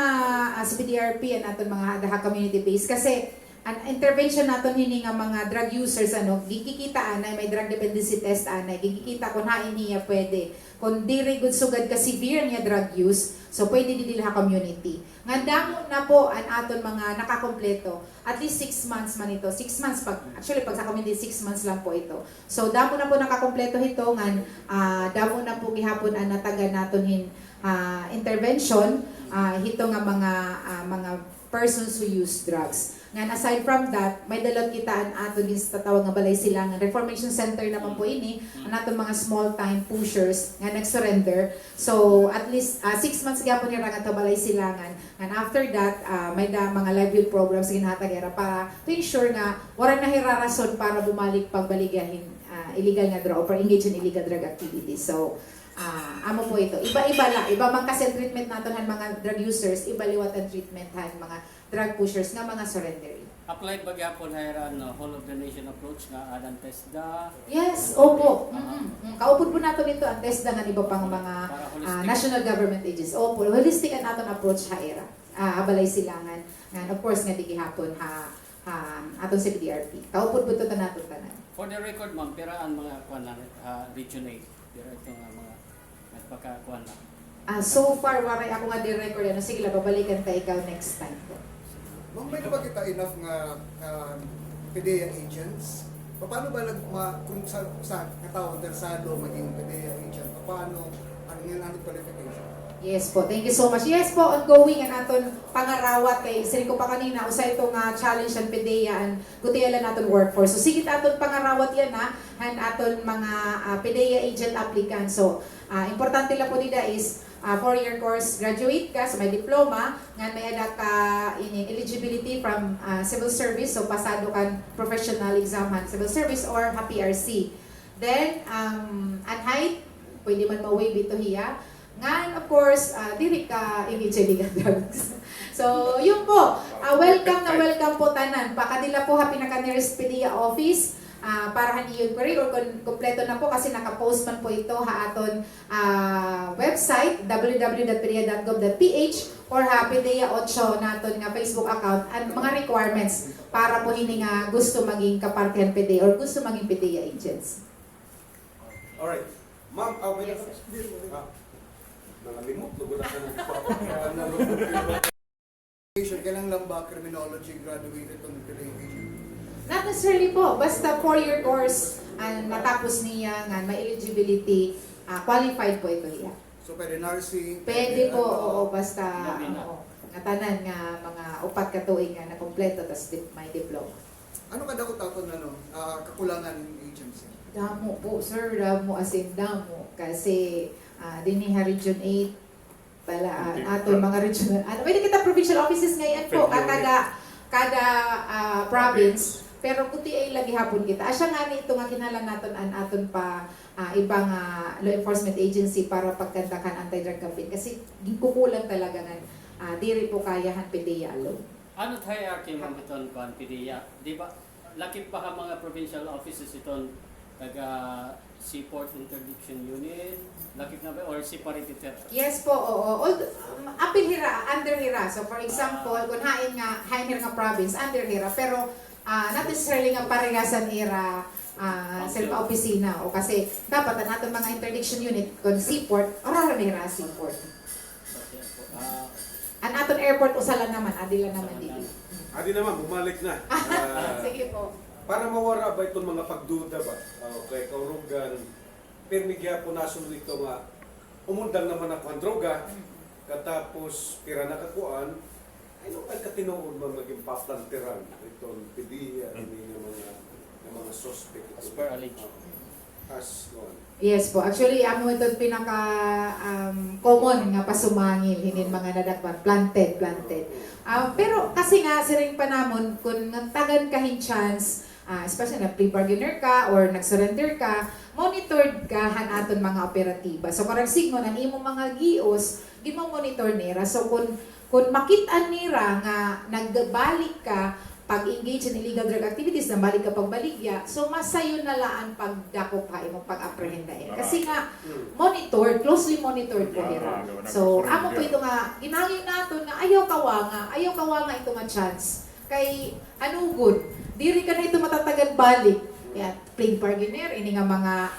sa PDRP, ang aton mga daha community base kasi ang intervention naton hini nga mga drug users gikikita na may drug dependency test gikikita kung hain niya pwede kung diri good sugad ka severe niya drug use so pwede di ha community nga damo na po ang aton mga nakakompleto at least 6 months man ito 6 months pag sa community 6 months lang po ito so damo na po nakakompleto ito nga damo na po gihapon ang nataga naton intervention hito nga mga persons who use drugs. Nga aside from that, may dalot kita ang ato din sa tatawag nga balay silangan. Reformation Center naman po ini, ang ato mga small time pushers nga nag-surrender. So at least 6 months gyapon ni nga to balay silangan. And after that, may mga livelihood programs ginhatagera para to ensure nga wala na hirarason para bumalik pagbaligahin illegal nga drug or engage in illegal drug activities. So amo po ito. Iba-iba lang. Iba man kasi treatment natin ng mga drug users, iba liwat ang treatment ng mga drug pushers nga mga surrendering. Applied ba gyapon hayran whole of the nation approach nga adan TESDA? Yes, opo. Kaupod po nato nito ang TESDA nga iba pang mga national government agencies. Opo, holistic ang aton approach haira. Abalay silangan. And of course nga di gihapon aton sa PDRP. Kaupod po ito nato tanan. For the record, ma'am, pera ang mga kuan na Region 8. Pera ito nga mga nagpaka-kuan na. So far, waray ako nga di-record. Sige lang, babalikan tayo ikaw next time po. Ma'am, may ba kita enough nga PDEA agents? Paano ba kung sa katao interesado maging PDEA agent? Paano ang qualification? Yes po, thank you so much. Yes po, ongoing ang aton pangarawat kay sini ko pa kanina usa itong challenge and PDEA and gutiyalan naton workforce. So sige aton pangarawat yan and aton mga PDEA agent applicants. So importante lang po nila is 4-year course graduate ka so may diploma nga may ada ka in eligibility from civil service so pasado kan professional exam han civil service or PRC. Then ang height pwede man ma-waive ito hiya. Nga, of course, dili ka illegal drugs. So, yun po. Welcome po tanan. Pakadila po pinaka-nearest PDEA office para haniyon ko rin or kompleto na po kasi naka-post man po ito aton website www.pedea.gov.ph or PDEA 8 naton nga Facebook account and mga requirements para po hini nga gusto maging kapartihan PDEA or gusto maging PDEA agents. Alright. Ma'am, may nakalimot, lugo na ka ng Kailan lang ba criminology graduated on PDEA agent? Not necessarily po. Basta 4-year course natapos niya nga may eligibility, qualified po ito niya. So pwede nursing? Pwede po, oo, basta Labi na. nga tanan nga mga upat ka tuig nga na kompleto tas may diploma. Ano kada ko takon kakulangan ng agency? Damo po, sir. Damo as in damo. Kasi diniha Region 8 pala ato mga regional. Pwede kita provincial offices ngayon po kada province. Pero kuti ay lagi hapon kita. Asya nga ni ito nga kinahanglan naton an aton pa ibang law enforcement agency para pagkantakan anti-drug campaign kasi kukulang talaga nga diri po kayahan PDEA alone. Ano hierarchy ma'am iton kuan PDEA? Di ba lakip pa ka mga provincial offices iton taga Seaport Interdiction Unit, lakip na ba or separated terrace? Yes po, oo. Apil hira, under hira. So for example, kung hain nga province, under hira. Pero not necessarily nga parehasan hira sa opisina. O kasi dapat ang ating mga interdiction unit, kung seaport, orar na hira seaport. Ang ating airport, usala naman, adila naman dito. Adi naman, bumalik na. Sige po. Para mawara ba itong mga pagduda ba? Okay, kaurugan, permigya po nasunod ito nga, umundang naman ako ang droga, katapos pira nakakuan, ay nung ay katinood man maging paplantiran itong PDEA, hindi ng mga suspect. As per alleged. As noon. Yes po. Actually, amo ito pinaka common nga pasumangil hindi mga nadakpan planted. Pero kasi nga siring panamon kung tagan kahin chance especially na plea bargainer ka or nag-surrender ka, monitored ka aton mga operatiba. So karang signon ang imong mga gios, gimo-monitor nira. So kung makita nira nga nagbalik ka pag-engage in illegal drug activities, na balik ka pagbaligya, so masayo na laan pagdako pa imong pag-apprehenda. Kasi nga, closely monitored po nila. So, amo po ito nga, ginangin nato nga ayaw kawanga ito nga chance. Kay, anugod, diri ka na ito matatagan balik. Yan, plain bargainer, ini nga mga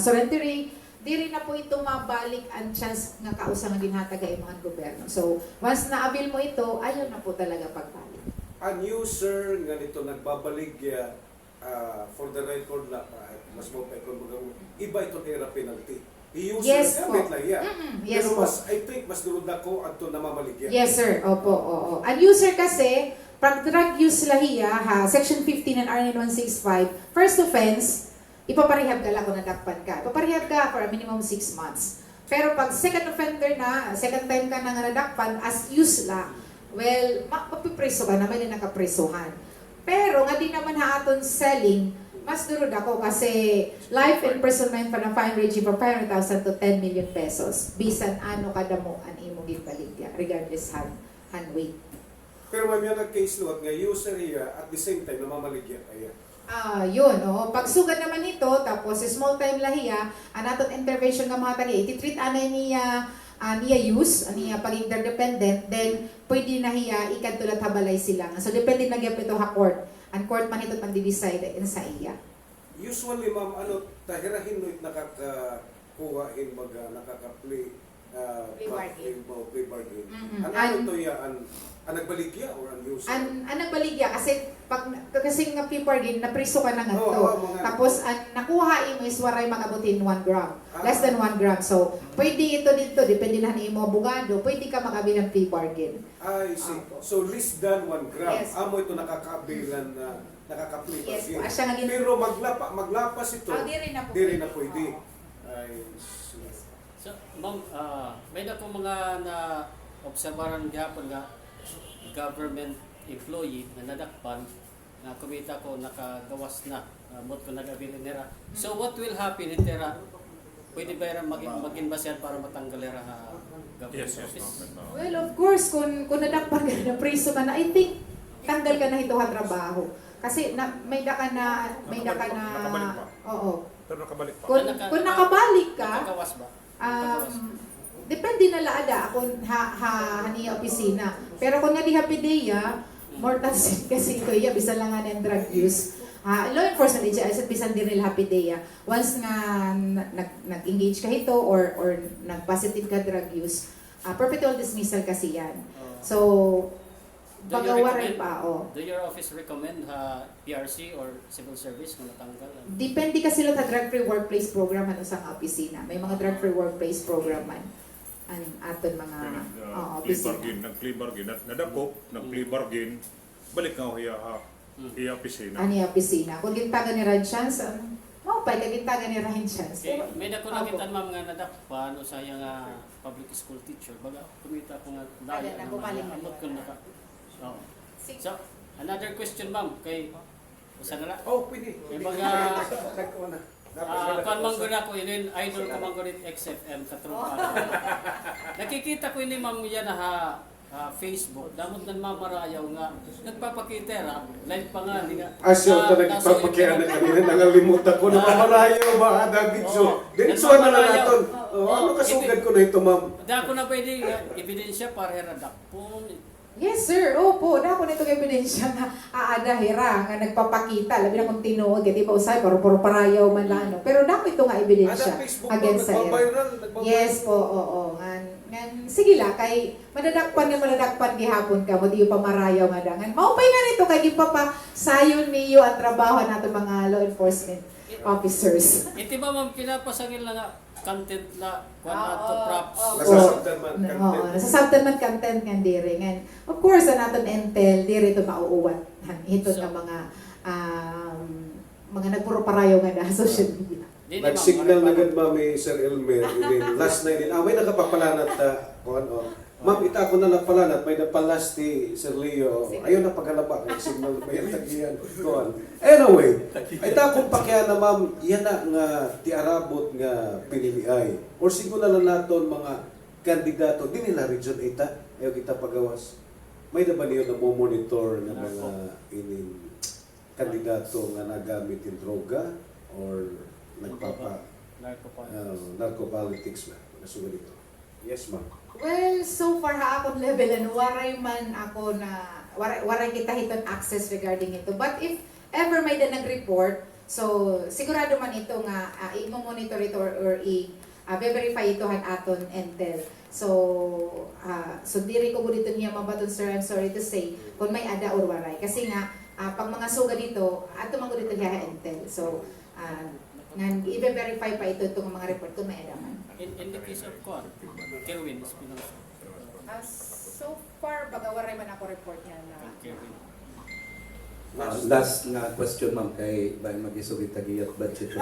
surrendering, diri na po ito mabalik ang chance nga kausang ginhataga yung mga gobyerno. So, once na-avail mo ito, ayaw na po talaga pagbalik. Ang user nga nito nagbabaligya for the record na mas mo pa iba itong era penalty. I-user Yes gamit po. lang yan. Yes Pero po. I think mas durod ako ato namamaligya. Yes, sir. Opo, oo. Ang user kasi, pag drug use lahiya, Section 15 and RN 165, first offense, ipaparehab ka lang kung nadakpan ka. Ipaparehab ka for a minimum 6 months. Pero pag second offender na, second time ka na nga nadakpan, as use la, well, mapipreso ka naman yung nakapresohan. Pero nga di naman aton selling, mas durod ako kasi life imprisonment pa ng fine ranging from 500,000 to 10 million pesos. Bisan ano kada mo ang imong gibaligya, regardless hand weight. Pero may mga case lot nga user iya at the same time namamaligya kaya. Yun, Pag sugad naman ito, tapos small time lahiya, ang aton intervention nga mga tagi, ititreat anay niya use, niya pag interdependent, then pwede na hiya ikadtulat habalay sila. So depende na gyud ito ha court. Ang court man ito pag-decide sa iya. Usually ma'am tahirahin mo nakakakuha in nakaka-play Plea bargain. Plea bargain. Mm-mm. Ano ito yan? Ang nagbaligya or ang user? Ang nagbaligya kasi kasi nga plea bargain napriso ka na nga Oo, to. oo, mga- Tapos ang nakuha imo is waray magabutin 1 gram. Less than 1 gram. So pwede ito dito depende na ni imo abogado, pwede ka makabi ng plea bargain. I see. So less than 1 gram. Yes. Amo ito nakakabilan na nakaka-plea Yes, bargain. siya nga Pero maglapas ito. Di rin na po. Di rin na pwede. I see. So, ma'am, may na kong mga na-obserbaran gihapon nga government employee na nadakpan na kumita ko nakagawas na mot ko nagabili nila. So what will happen in Tera? Pwede ba yan maging basehan para matanggal nila government Yes, office? ma'am. Well, of course, kung nadakpan ka na priso ka na, I think tanggal ka na ito ha trabaho. Kasi may da ka na Nakabalik pa. oo. Pero nakabalik pa. Kung nakabalik ka, Nakagawas ba? Nakagawas. depende na laada kung haniya opisina. Pero kung nga di hapideya, more tansin kasi ito iya, bisan lang nga ng drug use. Law enforcement agency, bisan din nila hapideya. Once nga nag-engage ka ito or nag-positive ka drug use, perpetual dismissal kasi yan. So, Do you pagawaray recommend- pa, Do your office recommend PRC or civil service kung natanggal? Depende kasi sila sa drug-free workplace program ano sa opisina. May mga drug-free workplace program man ang aton mga Plea opisina. bargain, nag-plea bargain, nadakop, nag-plea bargain, balik nga hiya opisina. Ani opisina. Kung gintagan ni Ryan chance, maupay ka gintagan ni Ryan chance. Okay, may dako nakita ma'am nga nadakpan o sa public school teacher. Baga kumita ko nga dahil na bumaling na amot ko naka. So, Sige. so, another question ma'am kay usa na la. Oh, pwede. May mga Nagkuha na. kan mangguna ko yun, idol ko manggunit XFM katrong nakikita ko ini ma'am yan Facebook, damot ng mamarayaw nga nagpapakita ra live pa nga ni nga. Asyo ta nagpapakyan na kanina nangalimutan ko na mamarayo ba David so. Diretso na lang naton. Ano kasugad ko na ito ma'am? Da ko na pwede ebidensya para radakpon. Yes, sir. Opo, dako nito kay ebidensya nga aadahira nga nagpapakita labi na kung tinuod gati pa usay paro parayaw man lang no. Pero dako ito nga ebidensya Facebook against sa nagbabiral. Yes po, oo. Ngan sige la kay madadakpan gihapon ka mo di pa marayaw nga dangan. Maupay nga nito kay gipapasayon niyo ang trabaho nato mga law enforcement officers. Iti ba ma'am pinapasangil na nga content na to props. Nasasabtan man Oo, content. nasasabtan man content nga diri. Ngan of course ang naton intel diri to mauuwat hito nga mga nagpuro parayaw nga na social media. Dili, ma'am, Nag-signal na ano, gud ma'am Sir Elmer last night din. May nakapapalanat kuan Ma'am, ita ako na napalanat, may napalas ti Sir Leo. Ayaw na pagkalaba, kay signal ba yan tagiyan. Kuan. Anyway, ita akong pakya na ma'am, yan na nga ti arabot nga piniliay. Or siguro na naton mga kandidato, di nila region ita, ayaw kita pagawas. May na ba niyo na monitor ng mga inin kandidato nga nagamit yung droga or narco-politics ba? Nasugal ito. Yes, ma'am. Well, so far akong level waray man ako na waray kita hiton access regarding ito. But if ever may nag-report, so sigurado man ito nga i-monitor ito or i-verify ito han aton intel. So diri ko dito niya mabaton sir, I'm sorry to say kung may ada or waray kasi nga pag mga suga dito ato man dito hiya intel. So ngan i-verify pa ito itong mga report kung may ada man. in the case of Con, Kerwin Espinosa. So far, bagawaray man ako report niya na Kerwin. Last nga question ma'am kay bayan mag-isugit tagiyat budget ko.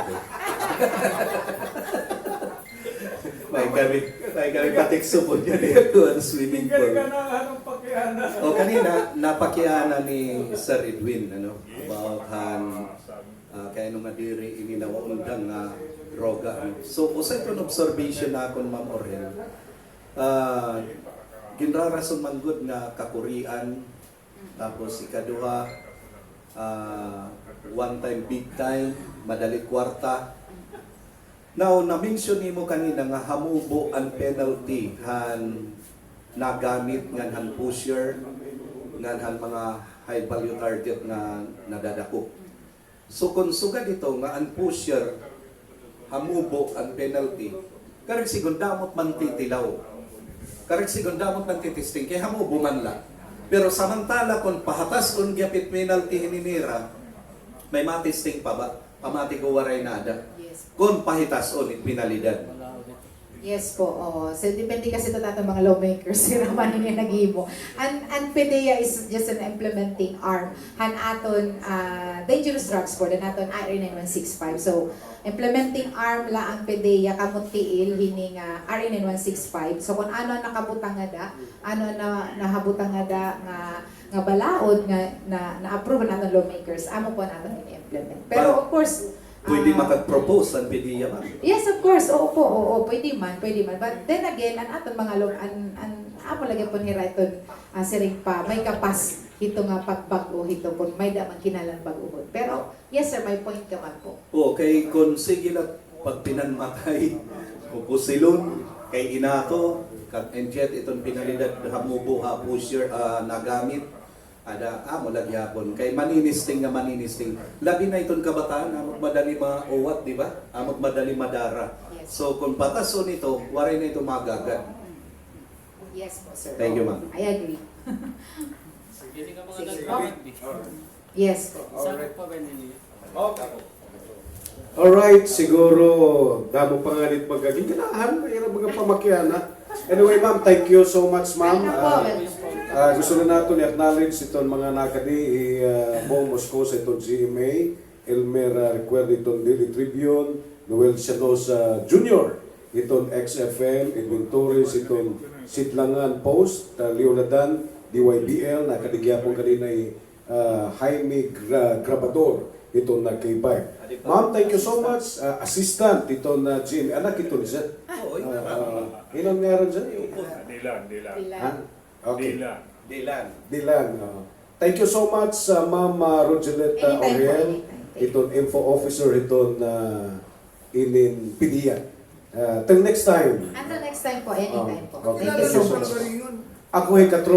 may kami patikso po dyan ito ang swimming pool. O kanina napakiana ni Sir Edwin about kaya nung madiri ini nawaundang nga droga. So usay kon observation na akon ma'am Orel. Ginrarason man gud nga kakurian tapos ikaduha one time big time madali kwarta. Now na-mention nimo kanina nga hamubo ang penalty han nagamit ngan han pusher ngan han mga high value target nga nadadako. So kung sugad ito nga ang pusher hamubo ang penalty karag sigundamot man titilaw. Karag sigundamot man titisting, kaya mo bumanla. Pero samantala kung pahatas kung gyapit penalty hininira, may matisting pa ba? Pamati ko waray nada. Yes. Kung pahitas on pinalidad. Wala ako dito. Yes po, oo. So, depende kasi ito natin mga lawmakers, sila man yung nag-ibo. And PDEA is just an implementing arm. Han aton dangerous drugs po, dan aton RA 9165. So, implementing arm la ang PDEA kamot tiil hining RA 9165. So, kung ano nakabutang nga da, ano na nahabutang nga da nga balaod nga na-approve naton lawmakers, amo po naton ini-implement. Pero of course, Pwede makag-propose ang PDEA man. yes, of course. Oo po, oo, pwede man. But then again, ang aton mga law, amo lagi po ni Rayton siring pa, may kapas ito nga pagbago ito po, may damang kinalang baguhod. Pero, yes sir, may point ka man po. Okay, kung sige lang pag pinanmatay, kukusilon, kay inato, kag enjet itong pinalidad hamubo ha pusher nagamit, ada amo lagyapon kay maninisting nga maninisting labi na iton kabataan amot madali mauwat di ba amot madali madara Yes. so kung patason ito waray na ito magagad. Yes po sir. Thank you, ma'am. I agree. Hindi ka mga Sige. nag-rugby. Yes po. Sagot pa ba ninyo? Alright, siguro damo pa nga nit magaging ganahan, mayroon mga pamakyan ha. Anyway ma'am, thank you so much ma'am. Gusto na nato i-acknowledge itong mga nakadi Bong Mosco sa itong GMA, Elmer Recuerdo itong Daily Tribune, Noel Chanosa Jr., itong XFM, Edwin Torres, itong Sidlangan Post, Leonadan, DYBL, nakadigya po kanina Jaime Grabador, itong nagkibay. Ma'am, thank you so much. Assistant itong GMA, anak ito ni Zed. Ilang nga rin dyan? Dilan. Ha? Okay. Dilan. Thank you so much, Ma'am Rogelette Anytime po, Oriel, anytime. itong info officer itong inin PDEA. Till next time. Until next time po, anytime po. Okay. Thank you so Thank you so much. much. Ako ay katro.